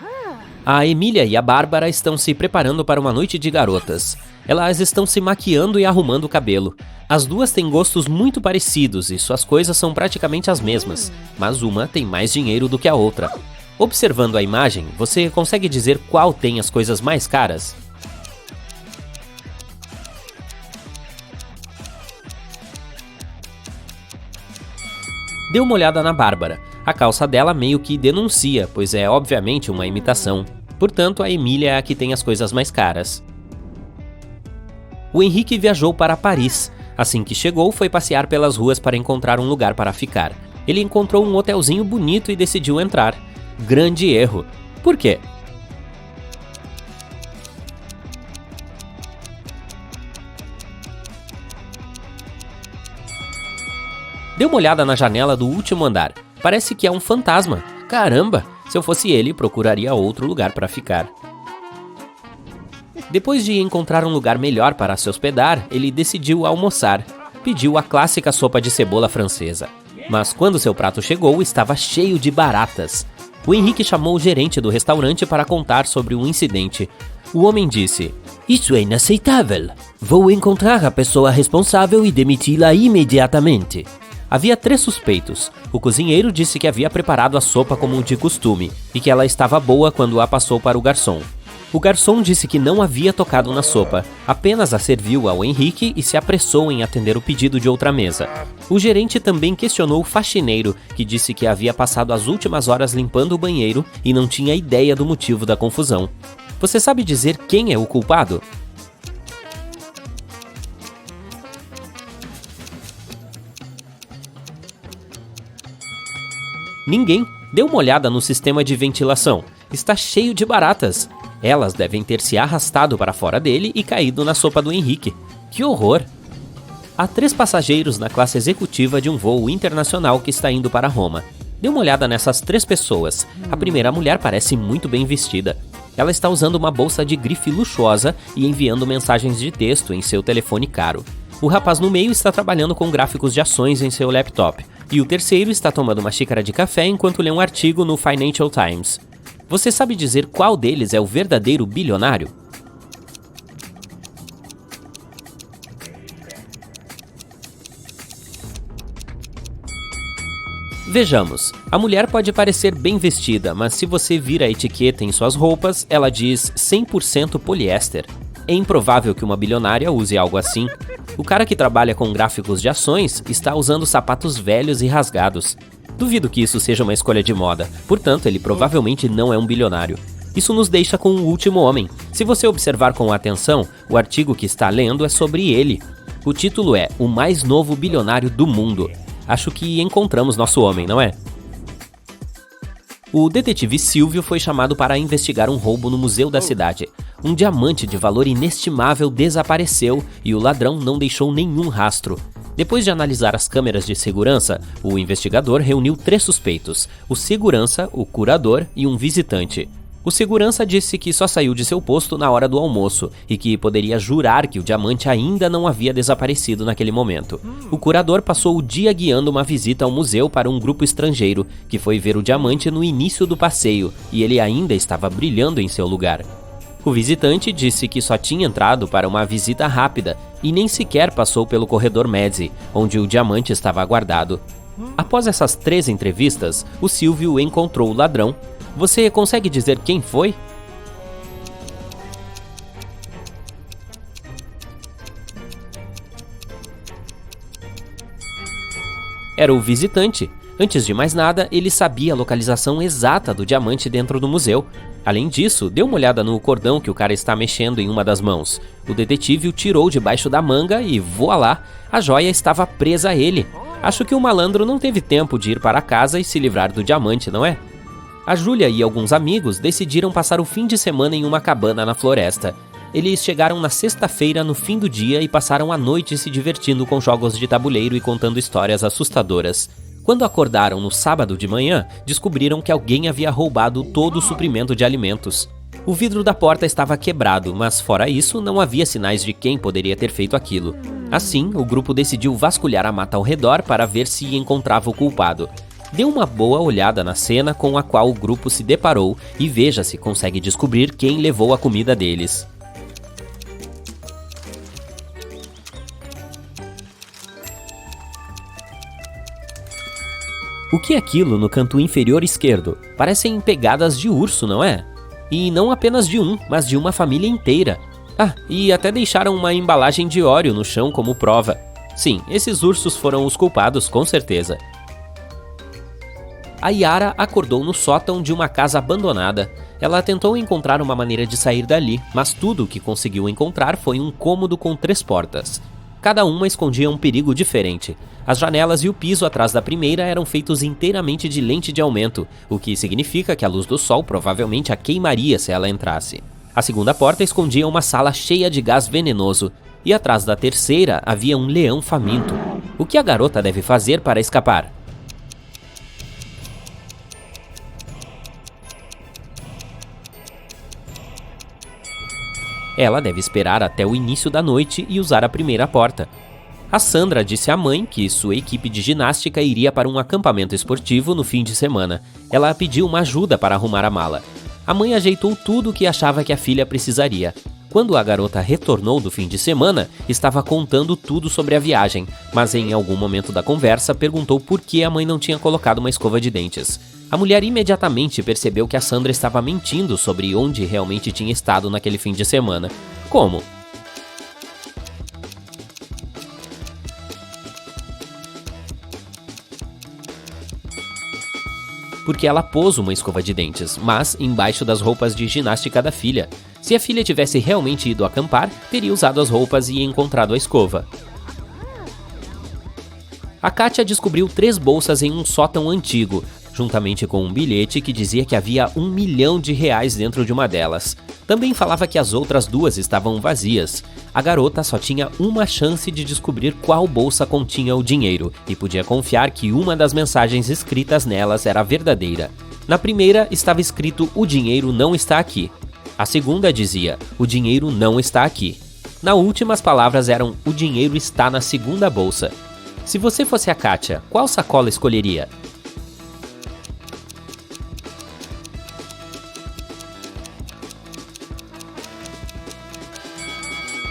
A Emília e a Bárbara estão se preparando para uma noite de garotas. Elas estão se maquiando e arrumando o cabelo. As duas têm gostos muito parecidos e suas coisas são praticamente as mesmas, mas uma tem mais dinheiro do que a outra. Observando a imagem, você consegue dizer qual tem as coisas mais caras? Dê uma olhada na Bárbara. A calça dela meio que denuncia, pois é obviamente uma imitação. Portanto, a Emília é a que tem as coisas mais caras. O Henrique viajou para Paris. Assim que chegou, foi passear pelas ruas para encontrar um lugar para ficar. Ele encontrou um hotelzinho bonito e decidiu entrar. Grande erro. Por quê? Dê uma olhada na janela do último andar. Parece que é um fantasma. Caramba! Se eu fosse ele, procuraria outro lugar para ficar. Depois de encontrar um lugar melhor para se hospedar, ele decidiu almoçar. Pediu a clássica sopa de cebola francesa. Mas quando seu prato chegou, estava cheio de baratas. O Henrique chamou o gerente do restaurante para contar sobre o incidente. O homem disse: "Isso é inaceitável. Vou encontrar a pessoa responsável e demiti-la imediatamente." Havia 3 suspeitos. O cozinheiro disse que havia preparado a sopa como de costume e que ela estava boa quando a passou para o garçom. O garçom disse que não havia tocado na sopa, apenas a serviu ao Henrique e se apressou em atender o pedido de outra mesa. O gerente também questionou o faxineiro, que disse que havia passado as últimas horas limpando o banheiro e não tinha ideia do motivo da confusão. Você sabe dizer quem é o culpado? Ninguém. Dê uma olhada no sistema de ventilação. Está cheio de baratas. Elas devem ter se arrastado para fora dele e caído na sopa do Henrique. Que horror! Há 3 passageiros na classe executiva de um voo internacional que está indo para Roma. Dê uma olhada nessas 3 pessoas. A primeira mulher parece muito bem vestida. Ela está usando uma bolsa de grife luxuosa e enviando mensagens de texto em seu telefone caro. O rapaz no meio está trabalhando com gráficos de ações em seu laptop. E o terceiro está tomando uma xícara de café enquanto lê um artigo no Financial Times. Você sabe dizer qual deles é o verdadeiro bilionário? Vejamos, a mulher pode parecer bem vestida, mas se você vir a etiqueta em suas roupas, ela diz 100% poliéster. É improvável que uma bilionária use algo assim. O cara que trabalha com gráficos de ações está usando sapatos velhos e rasgados. Duvido que isso seja uma escolha de moda, portanto ele provavelmente não é um bilionário. Isso nos deixa com o último homem. Se você observar com atenção, o artigo que está lendo é sobre ele. O título é O Mais Novo Bilionário do Mundo. Acho que encontramos nosso homem, não é? O detetive Silvio foi chamado para investigar um roubo no museu da cidade. Um diamante de valor inestimável desapareceu e o ladrão não deixou nenhum rastro. Depois de analisar as câmeras de segurança, o investigador reuniu 3 suspeitos: o segurança, o curador e um visitante. O segurança disse que só saiu de seu posto na hora do almoço e que poderia jurar que o diamante ainda não havia desaparecido naquele momento. O curador passou o dia guiando uma visita ao museu para um grupo estrangeiro, que foi ver o diamante no início do passeio e ele ainda estava brilhando em seu lugar. O visitante disse que só tinha entrado para uma visita rápida e nem sequer passou pelo corredor Medzi, onde o diamante estava guardado. Após essas 3 entrevistas, o Silvio encontrou o ladrão. Você consegue dizer quem foi? Era o visitante. Antes de mais nada, ele sabia a localização exata do diamante dentro do museu. Além disso, dê uma olhada no cordão que o cara está mexendo em uma das mãos. O detetive o tirou debaixo da manga e, voilá, a joia estava presa a ele. Acho que o malandro não teve tempo de ir para casa e se livrar do diamante, não é? A Júlia e alguns amigos decidiram passar o fim de semana em uma cabana na floresta. Eles chegaram na sexta-feira no fim do dia e passaram a noite se divertindo com jogos de tabuleiro e contando histórias assustadoras. Quando acordaram no sábado de manhã, descobriram que alguém havia roubado todo o suprimento de alimentos. O vidro da porta estava quebrado, mas fora isso, não havia sinais de quem poderia ter feito aquilo. Assim, o grupo decidiu vasculhar a mata ao redor para ver se encontrava o culpado. Dê uma boa olhada na cena com a qual o grupo se deparou e veja se consegue descobrir quem levou a comida deles. O que é aquilo no canto inferior esquerdo? Parecem pegadas de urso, não é? E não apenas de um, mas de uma família inteira. Ah, e até deixaram uma embalagem de óleo no chão como prova. Sim, esses ursos foram os culpados, com certeza. A Yara acordou no sótão de uma casa abandonada. Ela tentou encontrar uma maneira de sair dali, mas tudo o que conseguiu encontrar foi um cômodo com 3 portas. Cada uma escondia um perigo diferente. As janelas e o piso atrás da primeira eram feitos inteiramente de lente de aumento, o que significa que a luz do sol provavelmente a queimaria se ela entrasse. A segunda porta escondia uma sala cheia de gás venenoso, e atrás da terceira havia um leão faminto. O que a garota deve fazer para escapar? Ela deve esperar até o início da noite e usar a primeira porta. A Sandra disse à mãe que sua equipe de ginástica iria para um acampamento esportivo no fim de semana. Ela pediu uma ajuda para arrumar a mala. A mãe ajeitou tudo o que achava que a filha precisaria. Quando a garota retornou do fim de semana, estava contando tudo sobre a viagem, mas em algum momento da conversa perguntou por que a mãe não tinha colocado uma escova de dentes. A mulher imediatamente percebeu que a Sandra estava mentindo sobre onde realmente tinha estado naquele fim de semana. Como? Porque ela pôs uma escova de dentes, mas embaixo das roupas de ginástica da filha. Se a filha tivesse realmente ido acampar, teria usado as roupas e encontrado a escova. A Kátia descobriu 3 bolsas em um sótão antigo, juntamente com um bilhete que dizia que havia R$1 milhão dentro de uma delas. Também falava que as outras 2 estavam vazias. A garota só tinha uma chance de descobrir qual bolsa continha o dinheiro, e podia confiar que uma das mensagens escritas nelas era verdadeira. Na primeira estava escrito "O dinheiro não está aqui". A segunda dizia "O dinheiro não está aqui". Na última as palavras eram "O dinheiro está na segunda bolsa". Se você fosse a Kátia, qual sacola escolheria?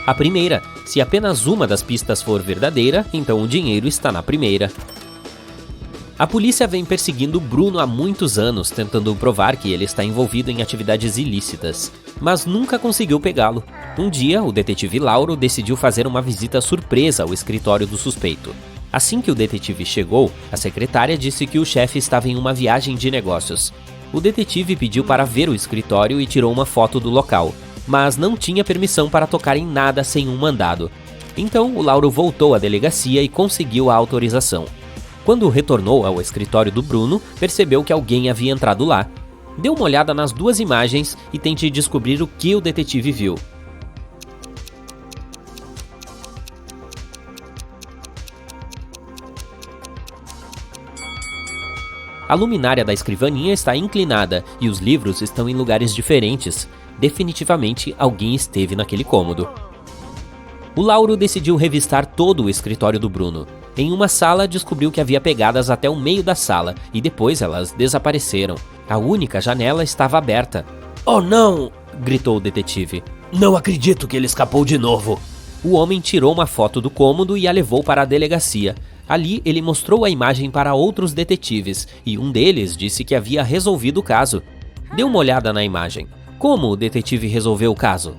A primeira. Se apenas uma das pistas for verdadeira, então o dinheiro está na primeira. A polícia vem perseguindo Bruno há muitos anos, tentando provar que ele está envolvido em atividades ilícitas, mas nunca conseguiu pegá-lo. Um dia, o detetive Lauro decidiu fazer uma visita surpresa ao escritório do suspeito. Assim que o detetive chegou, a secretária disse que o chefe estava em uma viagem de negócios. O detetive pediu para ver o escritório e tirou uma foto do local, mas não tinha permissão para tocar em nada sem um mandado. Então, o Lauro voltou à delegacia e conseguiu a autorização. Quando retornou ao escritório do Bruno, percebeu que alguém havia entrado lá. Dê uma olhada nas duas imagens e tente descobrir o que o detetive viu. A luminária da escrivaninha está inclinada e os livros estão em lugares diferentes. Definitivamente alguém esteve naquele cômodo. O Lauro decidiu revistar todo o escritório do Bruno. Em uma sala, descobriu que havia pegadas até o meio da sala e depois elas desapareceram. A única janela estava aberta. Oh não! Gritou o detetive. Não acredito que ele escapou de novo. O homem tirou uma foto do cômodo e a levou para a delegacia. Ali, ele mostrou a imagem para outros detetives e um deles disse que havia resolvido o caso. Dê uma olhada na imagem. Como o detetive resolveu o caso?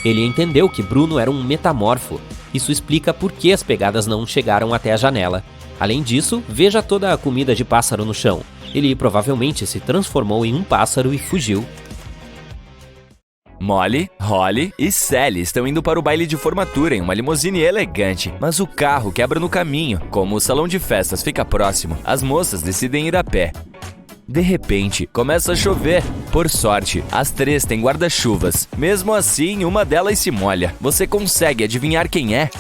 Ele entendeu que Bruno era um metamorfo. Isso explica por que as pegadas não chegaram até a janela. Além disso, veja toda a comida de pássaro no chão. Ele provavelmente se transformou em um pássaro e fugiu. Molly, Holly e Sally estão indo para o baile de formatura em uma limusine elegante, mas o carro quebra no caminho. Como o salão de festas fica próximo, as moças decidem ir a pé. De repente, começa a chover. Por sorte, as três têm guarda-chuvas. Mesmo assim, uma delas se molha. Você consegue adivinhar quem é?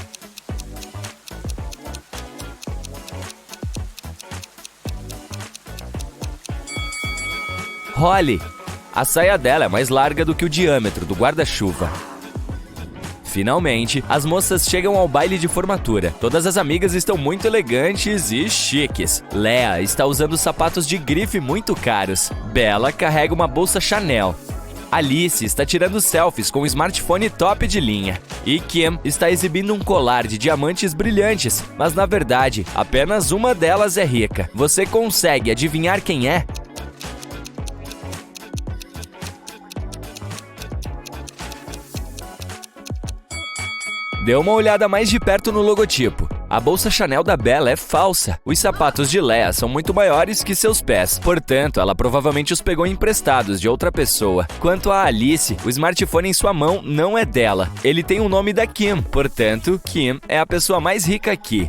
Holly. A saia dela é mais larga do que o diâmetro do guarda-chuva. Finalmente, as moças chegam ao baile de formatura. Todas as amigas estão muito elegantes e chiques. Lea está usando sapatos de grife muito caros. Bella carrega uma bolsa Chanel. Alice está tirando selfies com um smartphone top de linha. E Kim está exibindo um colar de diamantes brilhantes. Mas na verdade, apenas uma delas é rica. Você consegue adivinhar quem é? Dê uma olhada mais de perto no logotipo. A bolsa Chanel da Bella é falsa. Os sapatos de Lea são muito maiores que seus pés. Portanto, ela provavelmente os pegou emprestados de outra pessoa. Quanto a Alice, o smartphone em sua mão não é dela. Ele tem o nome da Kim. Portanto, Kim é a pessoa mais rica aqui.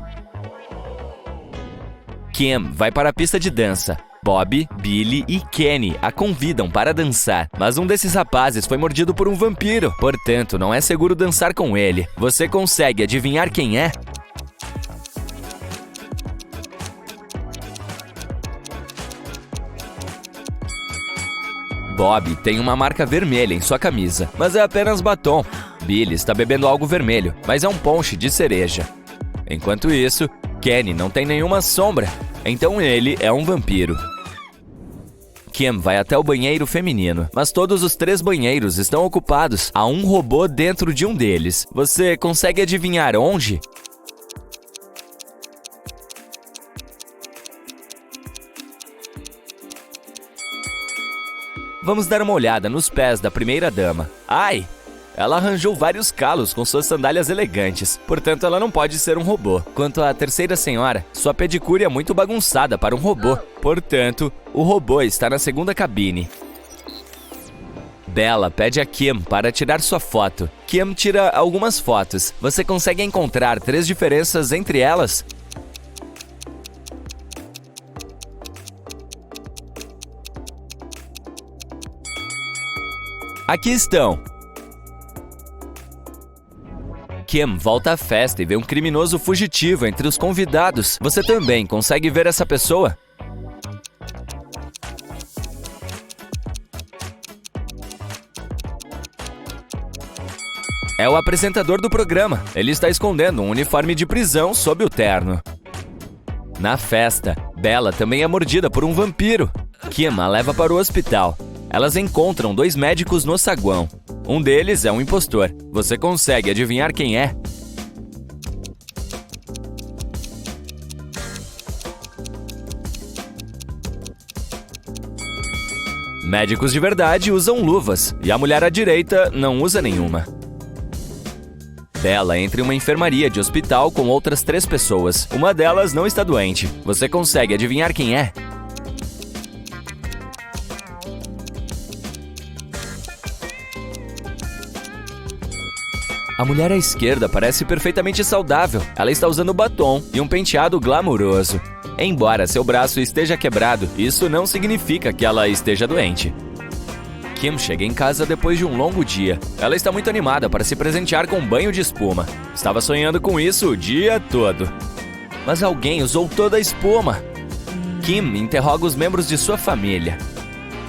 Kim vai para a pista de dança. Bob, Billy e Kenny a convidam para dançar, mas um desses rapazes foi mordido por um vampiro, portanto não é seguro dançar com ele. Você consegue adivinhar quem é? Bob tem uma marca vermelha em sua camisa, mas é apenas batom. Billy está bebendo algo vermelho, mas é um ponche de cereja. Enquanto isso, Kenny não tem nenhuma sombra, então ele é um vampiro. Kim vai até o banheiro feminino, mas todos os 3 banheiros estão ocupados. Há um robô dentro de um deles. Você consegue adivinhar onde? Vamos dar uma olhada nos pés da primeira-dama. Ai! Ela arranjou vários calos com suas sandálias elegantes, portanto ela não pode ser um robô. Quanto à terceira senhora, sua pedicure é muito bagunçada para um robô, portanto, o robô está na segunda cabine. Bella pede a Kim para tirar sua foto. Kim tira algumas fotos. Você consegue encontrar 3 diferenças entre elas? Aqui estão. Kim volta à festa e vê um criminoso fugitivo entre os convidados. Você também consegue ver essa pessoa? É o apresentador do programa. Ele está escondendo um uniforme de prisão sob o terno. Na festa, Bella também é mordida por um vampiro. Kim a leva para o hospital. Elas encontram 2 médicos no saguão. Um deles é um impostor. Você consegue adivinhar quem é? Médicos de verdade usam luvas, e a mulher à direita não usa nenhuma. Bella entra em uma enfermaria de hospital com outras 3 pessoas. Uma delas não está doente. Você consegue adivinhar quem é? A mulher à esquerda parece perfeitamente saudável. Ela está usando batom e um penteado glamuroso. Embora seu braço esteja quebrado, isso não significa que ela esteja doente. Kim chega em casa depois de um longo dia. Ela está muito animada para se presentear com um banho de espuma. Estava sonhando com isso o dia todo. Mas alguém usou toda a espuma. Kim interroga os membros de sua família.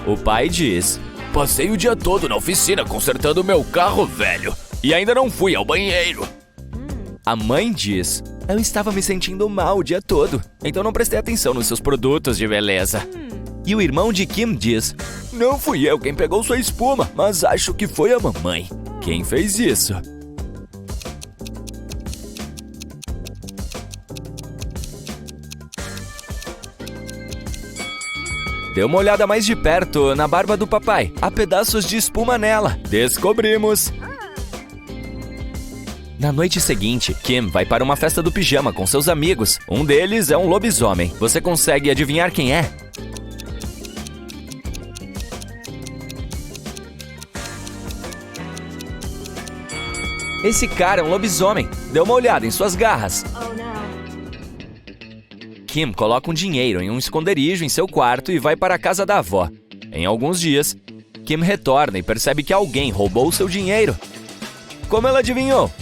O pai diz: Passei o dia todo na oficina consertando meu carro velho e ainda não fui ao banheiro. A mãe diz: eu estava me sentindo mal o dia todo, então não prestei atenção nos seus produtos de beleza. E o irmão de Kim diz: não fui eu quem pegou sua espuma, mas acho que foi a mamãe. Quem fez isso? Dê uma olhada mais de perto na barba do papai. Há pedaços de espuma nela. Descobrimos! Na noite seguinte, Kim vai para uma festa do pijama com seus amigos. Um deles é um lobisomem. Você consegue adivinhar quem é? Esse cara é um lobisomem. Dê uma olhada em suas garras. Kim coloca um dinheiro em um esconderijo em seu quarto e vai para a casa da avó. Em alguns dias, Kim retorna e percebe que alguém roubou seu dinheiro. Como ela adivinhou?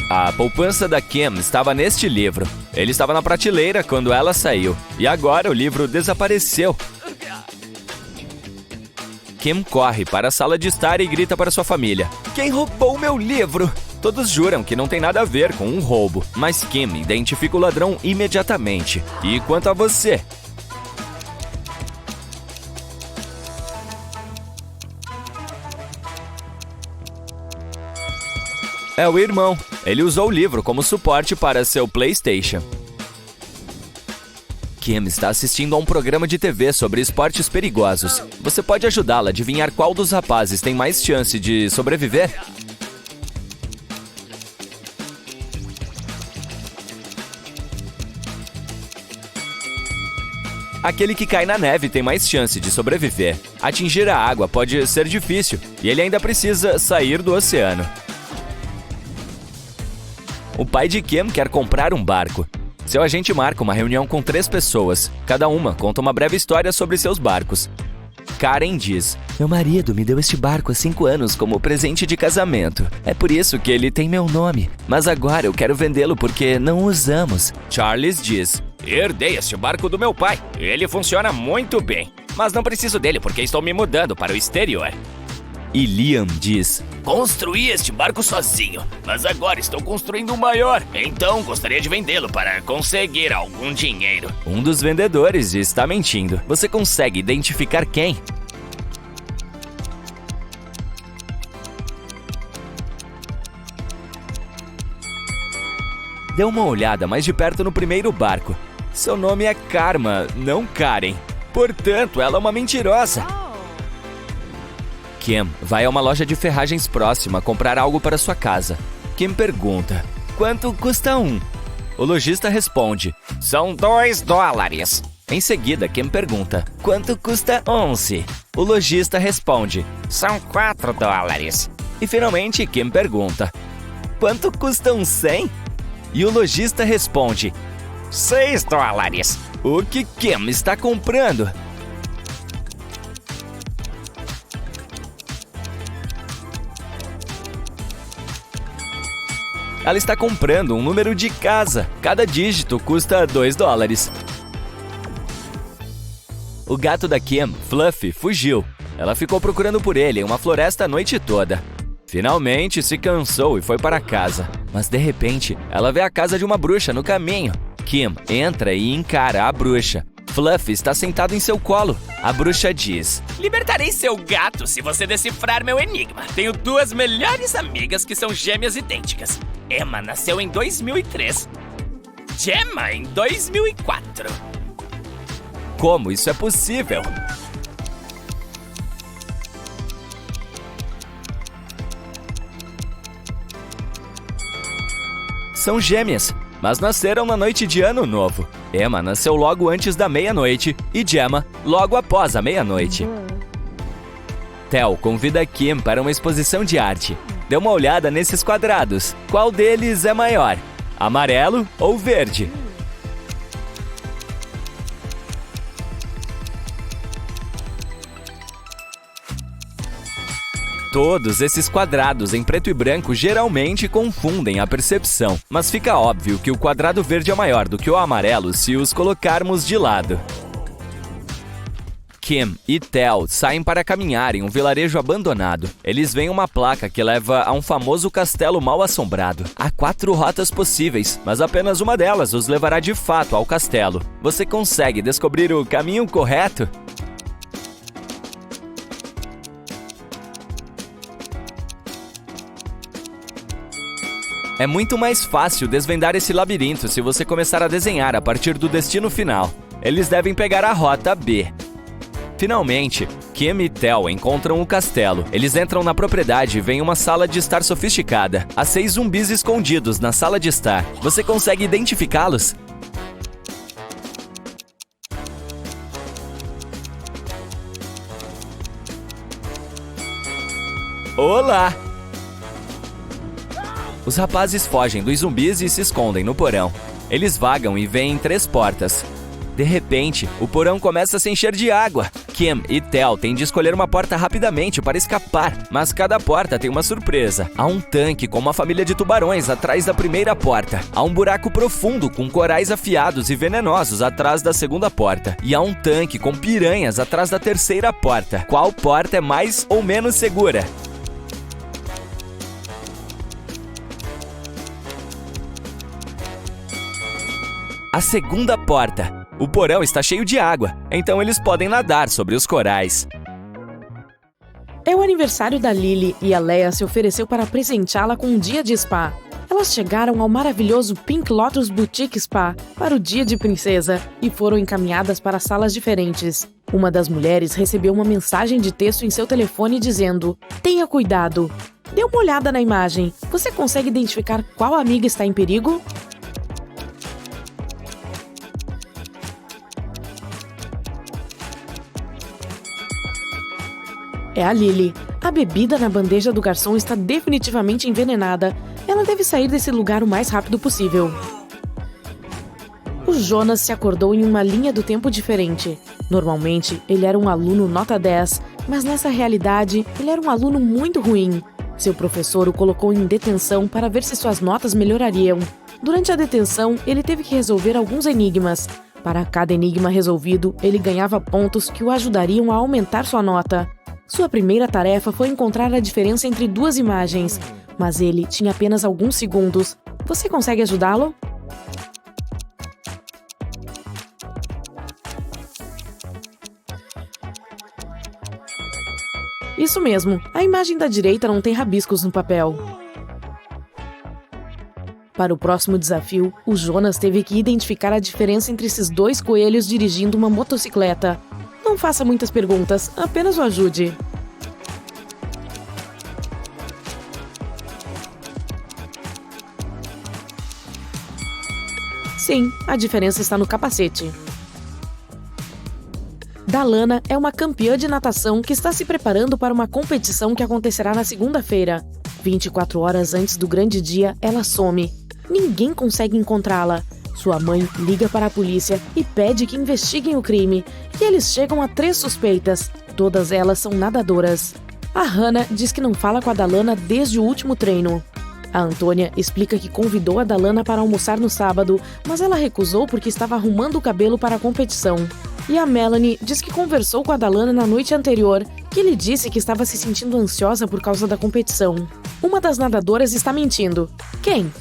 A poupança da Kim estava neste livro. Ele estava na prateleira quando ela saiu. E agora o livro desapareceu. Kim corre para a sala de estar e grita para sua família: quem roubou meu livro? Todos juram que não tem nada a ver com um roubo, mas Kim identifica o ladrão imediatamente. E quanto a você? É o irmão. Ele usou o livro como suporte para seu PlayStation. Kim está assistindo a um programa de TV sobre esportes perigosos. Você pode ajudá-la a adivinhar qual dos rapazes tem mais chance de sobreviver? Aquele que cai na neve tem mais chance de sobreviver. Atingir a água pode ser difícil e ele ainda precisa sair do oceano. O pai de Kim quer comprar um barco. Seu agente marca uma reunião com 3 pessoas. Cada uma conta uma breve história sobre seus barcos. Karen diz: meu marido me deu este barco há 5 anos como presente de casamento. É por isso que ele tem meu nome. Mas agora eu quero vendê-lo porque não usamos. Charles diz: herdei este barco do meu pai. Ele funciona muito bem. Mas não preciso dele porque estou me mudando para o exterior. E Liam diz: construí este barco sozinho, mas agora estou construindo um maior. Então gostaria de vendê-lo para conseguir algum dinheiro. Um dos vendedores está mentindo. Você consegue identificar quem? Dê uma olhada mais de perto no primeiro barco. Seu nome é Karma, não Karen. Portanto, ela é uma mentirosa. Kim vai a uma loja de ferragens próxima comprar algo para sua casa. Kim pergunta: quanto custa um? O lojista responde: são $2. Em seguida, Kim pergunta: quanto custa 11? O lojista responde: são $4. E finalmente, Kim pergunta: quanto custam 100? E o lojista responde: $6. O que Kim está comprando? Ela está comprando um número de casa. Cada dígito custa $2. O gato da Kim, Fluffy, fugiu. Ela ficou procurando por ele em uma floresta a noite toda. Finalmente se cansou e foi para casa. Mas de repente, ela vê a casa de uma bruxa no caminho. Kim entra e encara a bruxa. Fluffy está sentado em seu colo. A bruxa diz: libertarei seu gato se você decifrar meu enigma. Tenho 2 melhores amigas que são gêmeas idênticas. Emma nasceu em 2003. Gemma em 2004. Como isso é possível? São gêmeas, mas nasceram na noite de Ano Novo. Emma nasceu logo antes da meia-noite e Gemma logo após a meia-noite. Theo convida Kim para uma exposição de arte. Dê uma olhada nesses quadrados. Qual deles é maior? Amarelo ou verde? Todos esses quadrados em preto e branco geralmente confundem a percepção, mas fica óbvio que o quadrado verde é maior do que o amarelo se os colocarmos de lado. Kim e Theo saem para caminhar em um vilarejo abandonado. Eles veem uma placa que leva a um famoso castelo mal-assombrado. Há 4 rotas possíveis, mas apenas uma delas os levará de fato ao castelo. Você consegue descobrir o caminho correto? É muito mais fácil desvendar esse labirinto se você começar a desenhar a partir do destino final. Eles devem pegar a rota B. Finalmente, Kim e Theo encontram o castelo. Eles entram na propriedade e veem uma sala de estar sofisticada. Há 6 zumbis escondidos na sala de estar. Você consegue identificá-los? Olá! Os rapazes fogem dos zumbis e se escondem no porão. Eles vagam e veem 3 portas. De repente, o porão começa a se encher de água. Kim e Theo têm de escolher uma porta rapidamente para escapar, mas cada porta tem uma surpresa. Há um tanque com uma família de tubarões atrás da primeira porta. Há um buraco profundo com corais afiados e venenosos atrás da segunda porta. E há um tanque com piranhas atrás da terceira porta. Qual porta é mais ou menos segura? A segunda porta. O porão está cheio de água, então eles podem nadar sobre os corais. É o aniversário da Lily e a Leia se ofereceu para presenteá-la com um dia de spa. Elas chegaram ao maravilhoso Pink Lotus Boutique Spa para o dia de princesa e foram encaminhadas para salas diferentes. Uma das mulheres recebeu uma mensagem de texto em seu telefone dizendo: "Tenha cuidado." Dê uma olhada na imagem. Você consegue identificar qual amiga está em perigo? É a Lily. A bebida na bandeja do garçom está definitivamente envenenada. Ela deve sair desse lugar o mais rápido possível. O Jonas se acordou em uma linha do tempo diferente. Normalmente, ele era um aluno nota 10, mas nessa realidade, ele era um aluno muito ruim. Seu professor o colocou em detenção para ver se suas notas melhorariam. Durante a detenção, ele teve que resolver alguns enigmas. Para cada enigma resolvido, ele ganhava pontos que o ajudariam a aumentar sua nota. Sua primeira tarefa foi encontrar a diferença entre 2 imagens, mas ele tinha apenas alguns segundos. Você consegue ajudá-lo? Isso mesmo, a imagem da direita não tem rabiscos no papel. Para o próximo desafio, o Jonas teve que identificar a diferença entre esses 2 coelhos dirigindo uma motocicleta. Não faça muitas perguntas, apenas o ajude. Sim, a diferença está no capacete. Dalana é uma campeã de natação que está se preparando para uma competição que acontecerá na segunda-feira. 24 horas antes do grande dia, ela some. Ninguém consegue encontrá-la. Sua mãe liga para a polícia e pede que investiguem o crime. E eles chegam a 3 suspeitas. Todas elas são nadadoras. A Hannah diz que não fala com a Dalana desde o último treino. A Antônia explica que convidou a Dalana para almoçar no sábado, mas ela recusou porque estava arrumando o cabelo para a competição. E a Melanie diz que conversou com a Dalana na noite anterior, que ele disse que estava se sentindo ansiosa por causa da competição. Uma das nadadoras está mentindo. Quem?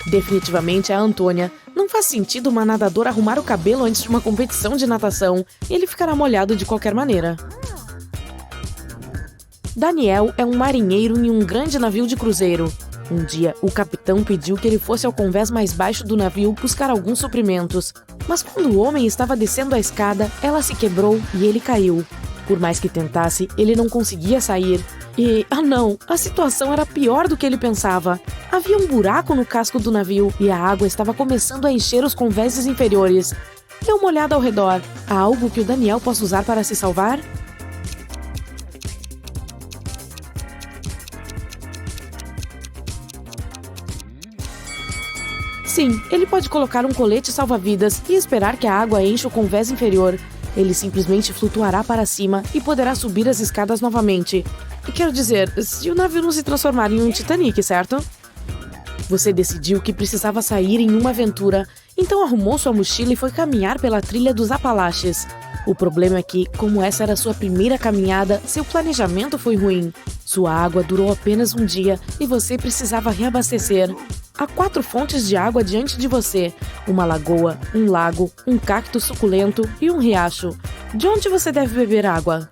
Definitivamente é a Antônia. Não faz sentido uma nadadora arrumar o cabelo antes de uma competição de natação. Ele ficará molhado de qualquer maneira. Daniel é um marinheiro em um grande navio de cruzeiro. Um dia, o capitão pediu que ele fosse ao convés mais baixo do navio buscar alguns suprimentos. Mas quando o homem estava descendo a escada, ela se quebrou e ele caiu. Por mais que tentasse, ele não conseguia sair. E, não, a situação era pior do que ele pensava. Havia um buraco no casco do navio e a água estava começando a encher os convéses inferiores. Dê uma olhada ao redor. Há algo que o Daniel possa usar para se salvar? Sim, ele pode colocar um colete salva-vidas e esperar que a água encha o convés inferior. Ele simplesmente flutuará para cima e poderá subir as escadas novamente. Quero dizer, se o navio não se transformar em um Titanic, certo? Você decidiu que precisava sair em uma aventura, então arrumou sua mochila e foi caminhar pela trilha dos Apalaches. O problema é que, como essa era sua primeira caminhada, seu planejamento foi ruim. Sua água durou apenas um dia e você precisava reabastecer. Há 4 fontes de água diante de você: uma lagoa, um lago, um cacto suculento e um riacho. De onde você deve beber água?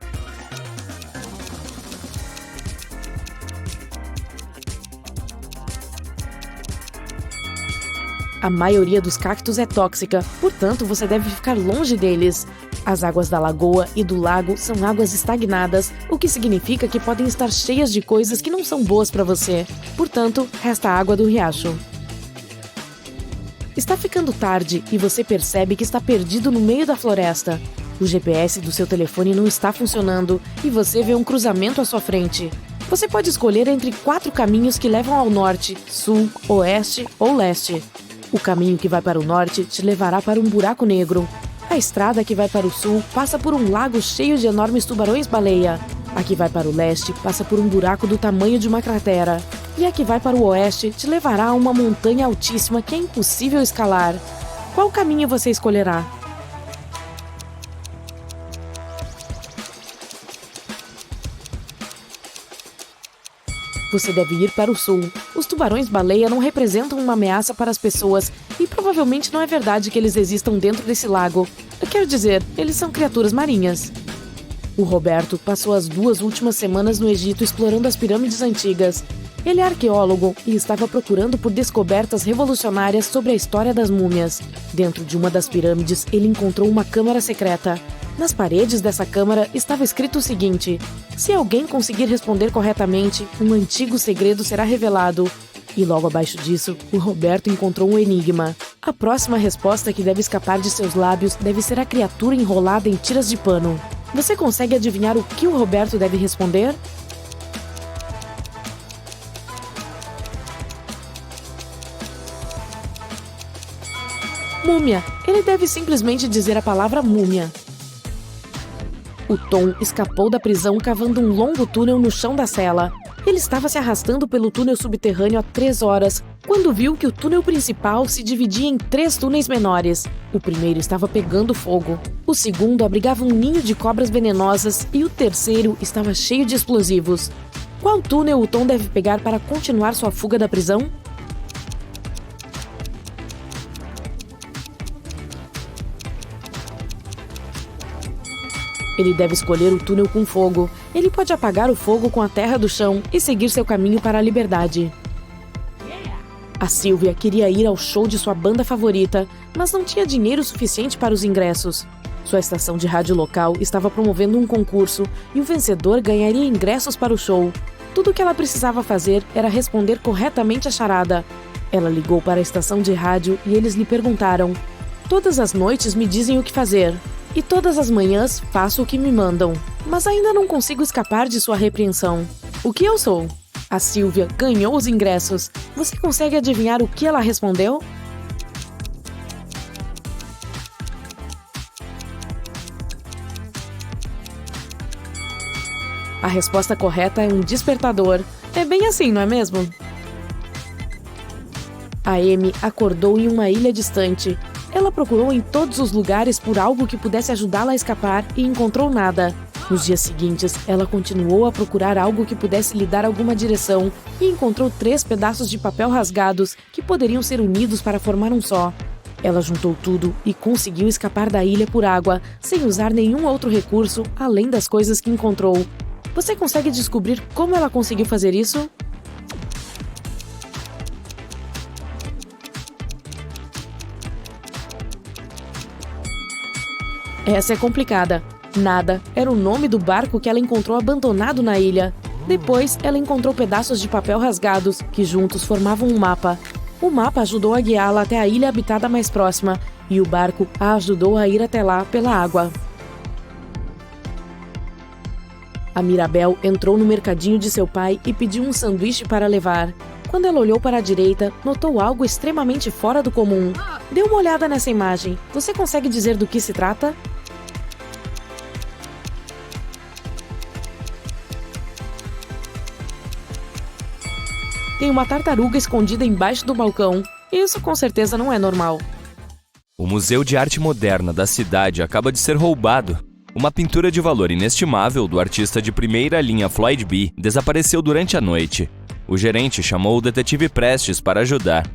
A maioria dos cactos é tóxica, portanto você deve ficar longe deles. As águas da lagoa e do lago são águas estagnadas, o que significa que podem estar cheias de coisas que não são boas para você. Portanto, resta a água do riacho. Está ficando tarde e você percebe que está perdido no meio da floresta. O GPS do seu telefone não está funcionando e você vê um cruzamento à sua frente. Você pode escolher entre 4 caminhos que levam ao norte, sul, oeste ou leste. O caminho que vai para o norte te levará para um buraco negro. A estrada que vai para o sul passa por um lago cheio de enormes tubarões-baleia. A que vai para o leste passa por um buraco do tamanho de uma cratera. E a que vai para o oeste te levará a uma montanha altíssima que é impossível escalar. Qual caminho você escolherá? Você deve ir para o sul. Os tubarões-baleia não representam uma ameaça para as pessoas e provavelmente não é verdade que eles existam dentro desse lago. Eu quero dizer, eles são criaturas marinhas. O Roberto passou as 2 últimas semanas no Egito explorando as pirâmides antigas. Ele é arqueólogo e estava procurando por descobertas revolucionárias sobre a história das múmias. Dentro de uma das pirâmides, ele encontrou uma câmara secreta. Nas paredes dessa câmara estava escrito o seguinte: se alguém conseguir responder corretamente, um antigo segredo será revelado. E logo abaixo disso, o Roberto encontrou um enigma. A próxima resposta que deve escapar de seus lábios deve ser a criatura enrolada em tiras de pano. Você consegue adivinhar o que o Roberto deve responder? Múmia. Ele deve simplesmente dizer a palavra múmia. O Tom escapou da prisão cavando um longo túnel no chão da cela. Ele estava se arrastando pelo túnel subterrâneo há 3 horas, quando viu que o túnel principal se dividia em 3 túneis menores. O primeiro estava pegando fogo, o segundo abrigava um ninho de cobras venenosas e o terceiro estava cheio de explosivos. Qual túnel o Tom deve pegar para continuar sua fuga da prisão? Ele deve escolher o túnel com fogo. Ele pode apagar o fogo com a terra do chão e seguir seu caminho para a liberdade. A Sylvia queria ir ao show de sua banda favorita, mas não tinha dinheiro suficiente para os ingressos. Sua estação de rádio local estava promovendo um concurso e o vencedor ganharia ingressos para o show. Tudo o que ela precisava fazer era responder corretamente a charada. Ela ligou para a estação de rádio e eles lhe perguntaram: todas as noites me dizem o que fazer. E todas as manhãs faço o que me mandam, mas ainda não consigo escapar de sua repreensão. O que eu sou? A Sylvia ganhou os ingressos. Você consegue adivinhar o que ela respondeu? A resposta correta é um despertador. É bem assim, não é mesmo? A Amy acordou em uma ilha distante. Ela procurou em todos os lugares por algo que pudesse ajudá-la a escapar e encontrou nada. Nos dias seguintes, ela continuou a procurar algo que pudesse lhe dar alguma direção e encontrou 3 pedaços de papel rasgados que poderiam ser unidos para formar um só. Ela juntou tudo e conseguiu escapar da ilha por água, sem usar nenhum outro recurso além das coisas que encontrou. Você consegue descobrir como ela conseguiu fazer isso? Essa é complicada. Nada era o nome do barco que ela encontrou abandonado na ilha. Depois, ela encontrou pedaços de papel rasgados, que juntos formavam um mapa. O mapa ajudou a guiá-la até a ilha habitada mais próxima, e o barco a ajudou a ir até lá pela água. A Mirabel entrou no mercadinho de seu pai e pediu um sanduíche para levar. Quando ela olhou para a direita, notou algo extremamente fora do comum. Dê uma olhada nessa imagem. Você consegue dizer do que se trata? Tem uma tartaruga escondida embaixo do balcão. Isso com certeza não é normal. O Museu de Arte Moderna da cidade acaba de ser roubado. Uma pintura de valor inestimável do artista de primeira linha Floyd B. desapareceu durante a noite. O gerente chamou o detetive Prestes para ajudar.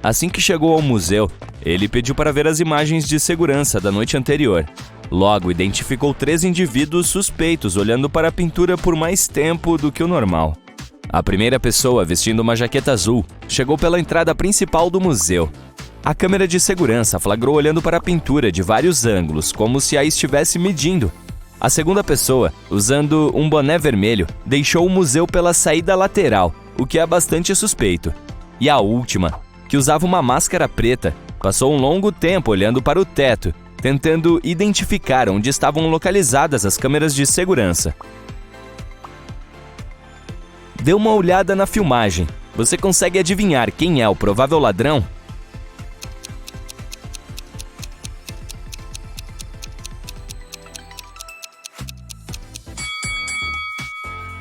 Assim que chegou ao museu, ele pediu para ver as imagens de segurança da noite anterior. Logo, identificou 3 indivíduos suspeitos olhando para a pintura por mais tempo do que o normal. A primeira pessoa, vestindo uma jaqueta azul, chegou pela entrada principal do museu. A câmera de segurança flagrou olhando para a pintura de vários ângulos, como se a estivesse medindo. A segunda pessoa, usando um boné vermelho, deixou o museu pela saída lateral, o que é bastante suspeito. E a última, que usava uma máscara preta, passou um longo tempo olhando para o teto, tentando identificar onde estavam localizadas as câmeras de segurança. Dê uma olhada na filmagem. Você consegue adivinhar quem é o provável ladrão?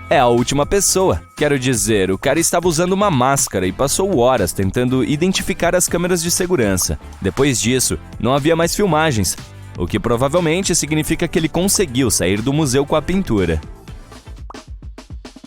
É a última pessoa. Quero dizer, o cara estava usando uma máscara e passou horas tentando identificar as câmeras de segurança. Depois disso, não havia mais filmagens, o que provavelmente significa que ele conseguiu sair do museu com a pintura.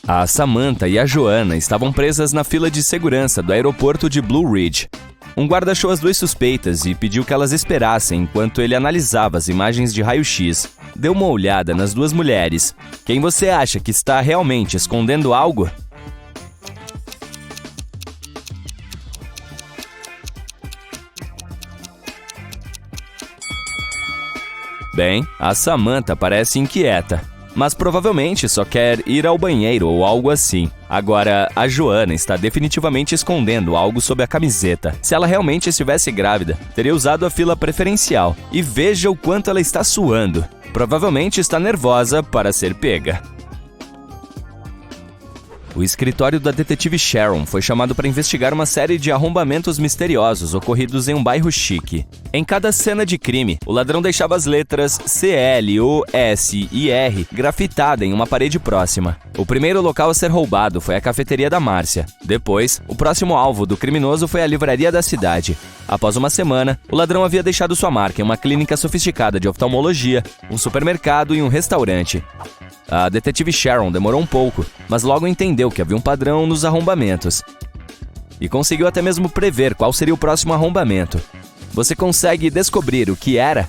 A Samantha e a Joanna estavam presas na fila de segurança do aeroporto de Blue Ridge. Um guarda achou as 2 suspeitas e pediu que elas esperassem enquanto ele analisava as imagens de raio-x. Dê uma olhada nas 2 mulheres. Quem você acha que está realmente escondendo algo? Bem, a Samantha parece inquieta, mas provavelmente só quer ir ao banheiro ou algo assim. Agora, a Joanna está definitivamente escondendo algo sob a camiseta. Se ela realmente estivesse grávida, teria usado a fila preferencial. E veja o quanto ela está suando. Provavelmente está nervosa para ser pega. O escritório da detetive Sharon foi chamado para investigar uma série de arrombamentos misteriosos ocorridos em um bairro chique. Em cada cena de crime, o ladrão deixava as letras C, L, O, S e R grafitada em uma parede próxima. O primeiro local a ser roubado foi a cafeteria da Márcia. Depois, o próximo alvo do criminoso foi a livraria da cidade. Após uma semana, o ladrão havia deixado sua marca em uma clínica sofisticada de oftalmologia, um supermercado e um restaurante. A detetive Sharon demorou um pouco, mas logo entendeu que havia um padrão nos arrombamentos. E conseguiu até mesmo prever qual seria o próximo arrombamento. Você consegue descobrir o que era?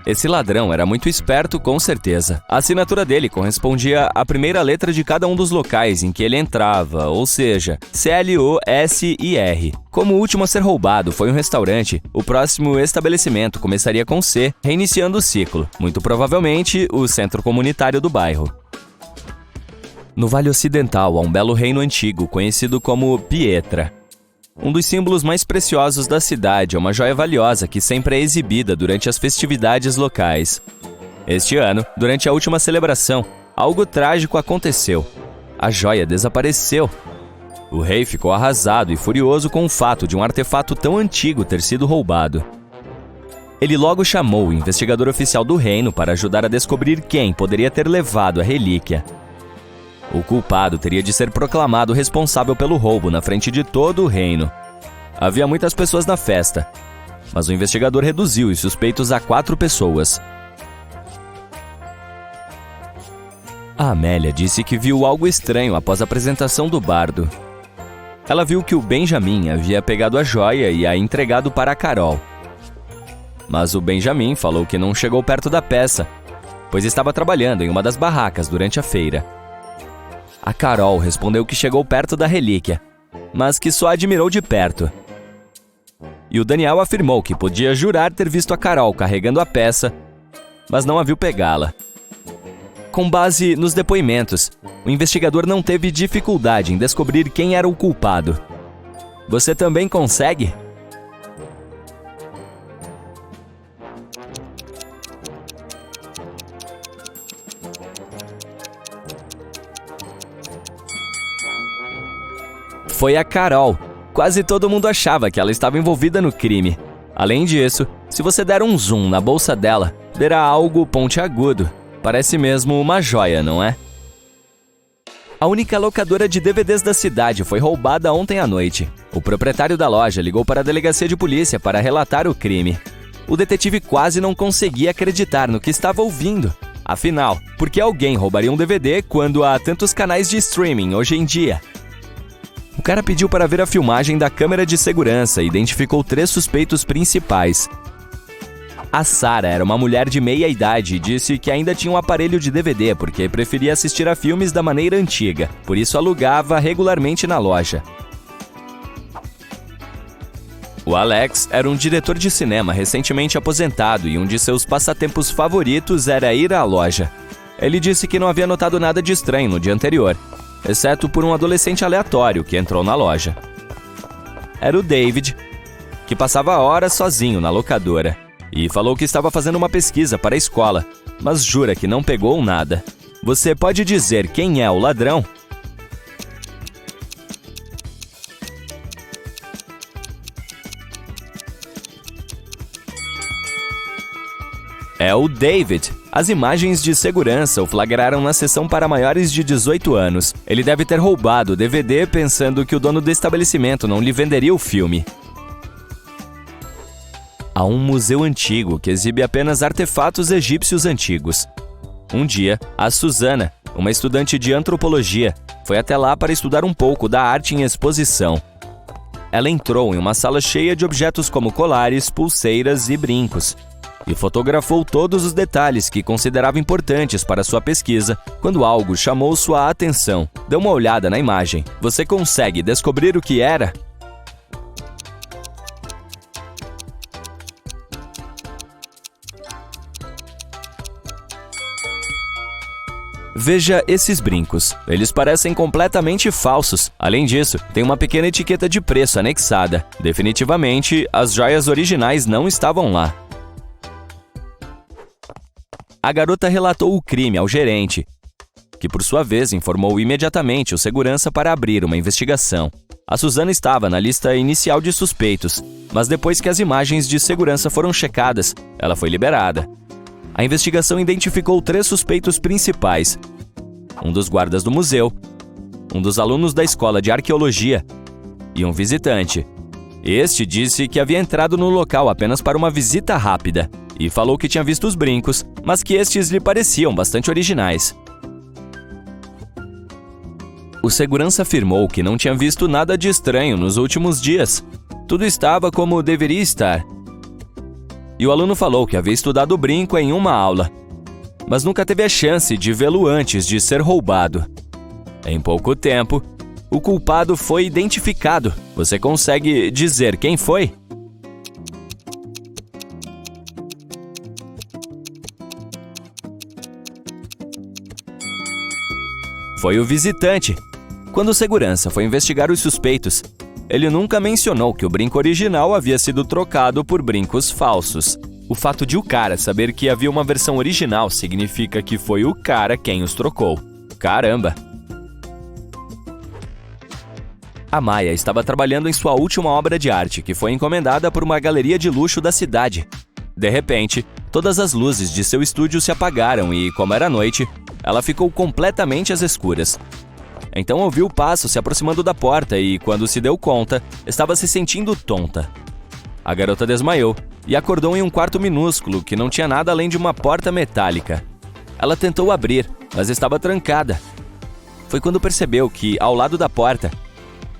Esse ladrão era muito esperto, com certeza. A assinatura dele correspondia à primeira letra de cada um dos locais em que ele entrava, ou seja, C, L, O, S e R. Como o último a ser roubado foi um restaurante, o próximo estabelecimento começaria com C, reiniciando o ciclo, muito provavelmente o centro comunitário do bairro. No Vale Ocidental há um belo reino antigo, conhecido como Pietra. Um dos símbolos mais preciosos da cidade é uma joia valiosa que sempre é exibida durante as festividades locais. Este ano, durante a última celebração, algo trágico aconteceu. A joia desapareceu. O rei ficou arrasado e furioso com o fato de um artefato tão antigo ter sido roubado. Ele logo chamou o investigador oficial do reino para ajudar a descobrir quem poderia ter levado a relíquia. O culpado teria de ser proclamado responsável pelo roubo na frente de todo o reino. Havia muitas pessoas na festa, mas o investigador reduziu os suspeitos a 4 pessoas. A Amélia disse que viu algo estranho após a apresentação do bardo. Ela viu que o Benjamin havia pegado a joia e a entregado para a Carol. Mas o Benjamin falou que não chegou perto da peça, pois estava trabalhando em uma das barracas durante a feira. A Carol respondeu que chegou perto da relíquia, mas que só admirou de perto. E o Daniel afirmou que podia jurar ter visto a Carol carregando a peça, mas não a viu pegá-la. Com base nos depoimentos, o investigador não teve dificuldade em descobrir quem era o culpado. Você também consegue? Foi a Carol. Quase todo mundo achava que ela estava envolvida no crime. Além disso, se você der um zoom na bolsa dela, verá algo pontiagudo. Parece mesmo uma joia, não é? A única locadora de DVDs da cidade foi roubada ontem à noite. O proprietário da loja ligou para a delegacia de polícia para relatar o crime. O detetive quase não conseguia acreditar no que estava ouvindo. Afinal, por que alguém roubaria um DVD quando há tantos canais de streaming hoje em dia? O cara pediu para ver a filmagem da câmera de segurança e identificou 3 suspeitos principais. A Sarah era uma mulher de meia idade e disse que ainda tinha um aparelho de DVD porque preferia assistir a filmes da maneira antiga, por isso alugava regularmente na loja. O Alex era um diretor de cinema recentemente aposentado e um de seus passatempos favoritos era ir à loja. Ele disse que não havia notado nada de estranho no dia anterior, exceto por um adolescente aleatório que entrou na loja. Era o David, que passava horas sozinho na locadora. E falou que estava fazendo uma pesquisa para a escola, mas jura que não pegou nada. Você pode dizer quem é o ladrão? É o David. As imagens de segurança o flagraram na sessão para maiores de 18 anos. Ele deve ter roubado o DVD pensando que o dono do estabelecimento não lhe venderia o filme. Há um museu antigo que exibe apenas artefatos egípcios antigos. Um dia, a Susana, uma estudante de antropologia, foi até lá para estudar um pouco da arte em exposição. Ela entrou em uma sala cheia de objetos como colares, pulseiras e brincos, e fotografou todos os detalhes que considerava importantes para sua pesquisa quando algo chamou sua atenção. Dê uma olhada na imagem. Você consegue descobrir o que era? Veja esses brincos. Eles parecem completamente falsos. Além disso, tem uma pequena etiqueta de preço anexada. Definitivamente, as joias originais não estavam lá. A garota relatou o crime ao gerente, que por sua vez informou imediatamente o segurança para abrir uma investigação. A Susana estava na lista inicial de suspeitos, mas depois que as imagens de segurança foram checadas, ela foi liberada. A investigação identificou 3 suspeitos principais: um dos guardas do museu, um dos alunos da escola de arqueologia e um visitante. Este disse que havia entrado no local apenas para uma visita rápida e falou que tinha visto os brincos, mas que estes lhe pareciam bastante originais. O segurança afirmou que não tinha visto nada de estranho nos últimos dias. Tudo estava como deveria estar. E o aluno falou que havia estudado o brinco em uma aula, mas nunca teve a chance de vê-lo antes de ser roubado. Em pouco tempo, o culpado foi identificado. Você consegue dizer quem foi? Foi o visitante. Quando o segurança foi investigar os suspeitos, ele nunca mencionou que o brinco original havia sido trocado por brincos falsos. O fato de o cara saber que havia uma versão original significa que foi o cara quem os trocou. Caramba! A Maia estava trabalhando em sua última obra de arte, que foi encomendada por uma galeria de luxo da cidade. De repente, todas as luzes de seu estúdio se apagaram e, como era noite, ela ficou completamente às escuras. Então ouviu o passo se aproximando da porta e, quando se deu conta, estava se sentindo tonta. A garota desmaiou e acordou em um quarto minúsculo que não tinha nada além de uma porta metálica. Ela tentou abrir, mas estava trancada. Foi quando percebeu que, ao lado da porta,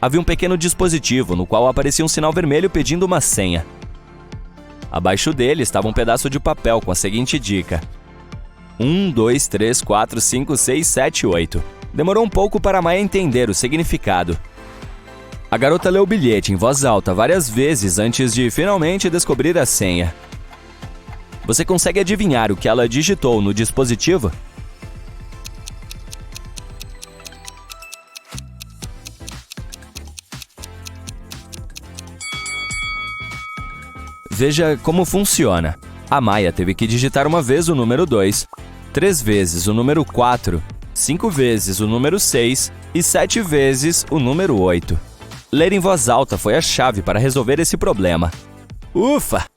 havia um pequeno dispositivo no qual aparecia um sinal vermelho pedindo uma senha. Abaixo dele estava um pedaço de papel com a seguinte dica: 1, 2, 3, 4, 5, 6, 7, 8. Demorou um pouco para Maya entender o significado. A garota leu o bilhete em voz alta várias vezes antes de finalmente descobrir a senha. Você consegue adivinhar o que ela digitou no dispositivo? Veja como funciona. A Maya teve que digitar uma vez o número 2, 3 vezes o número 4, 5 vezes o número 6 e 7 vezes o número 8. Ler em voz alta foi a chave para resolver esse problema. Ufa!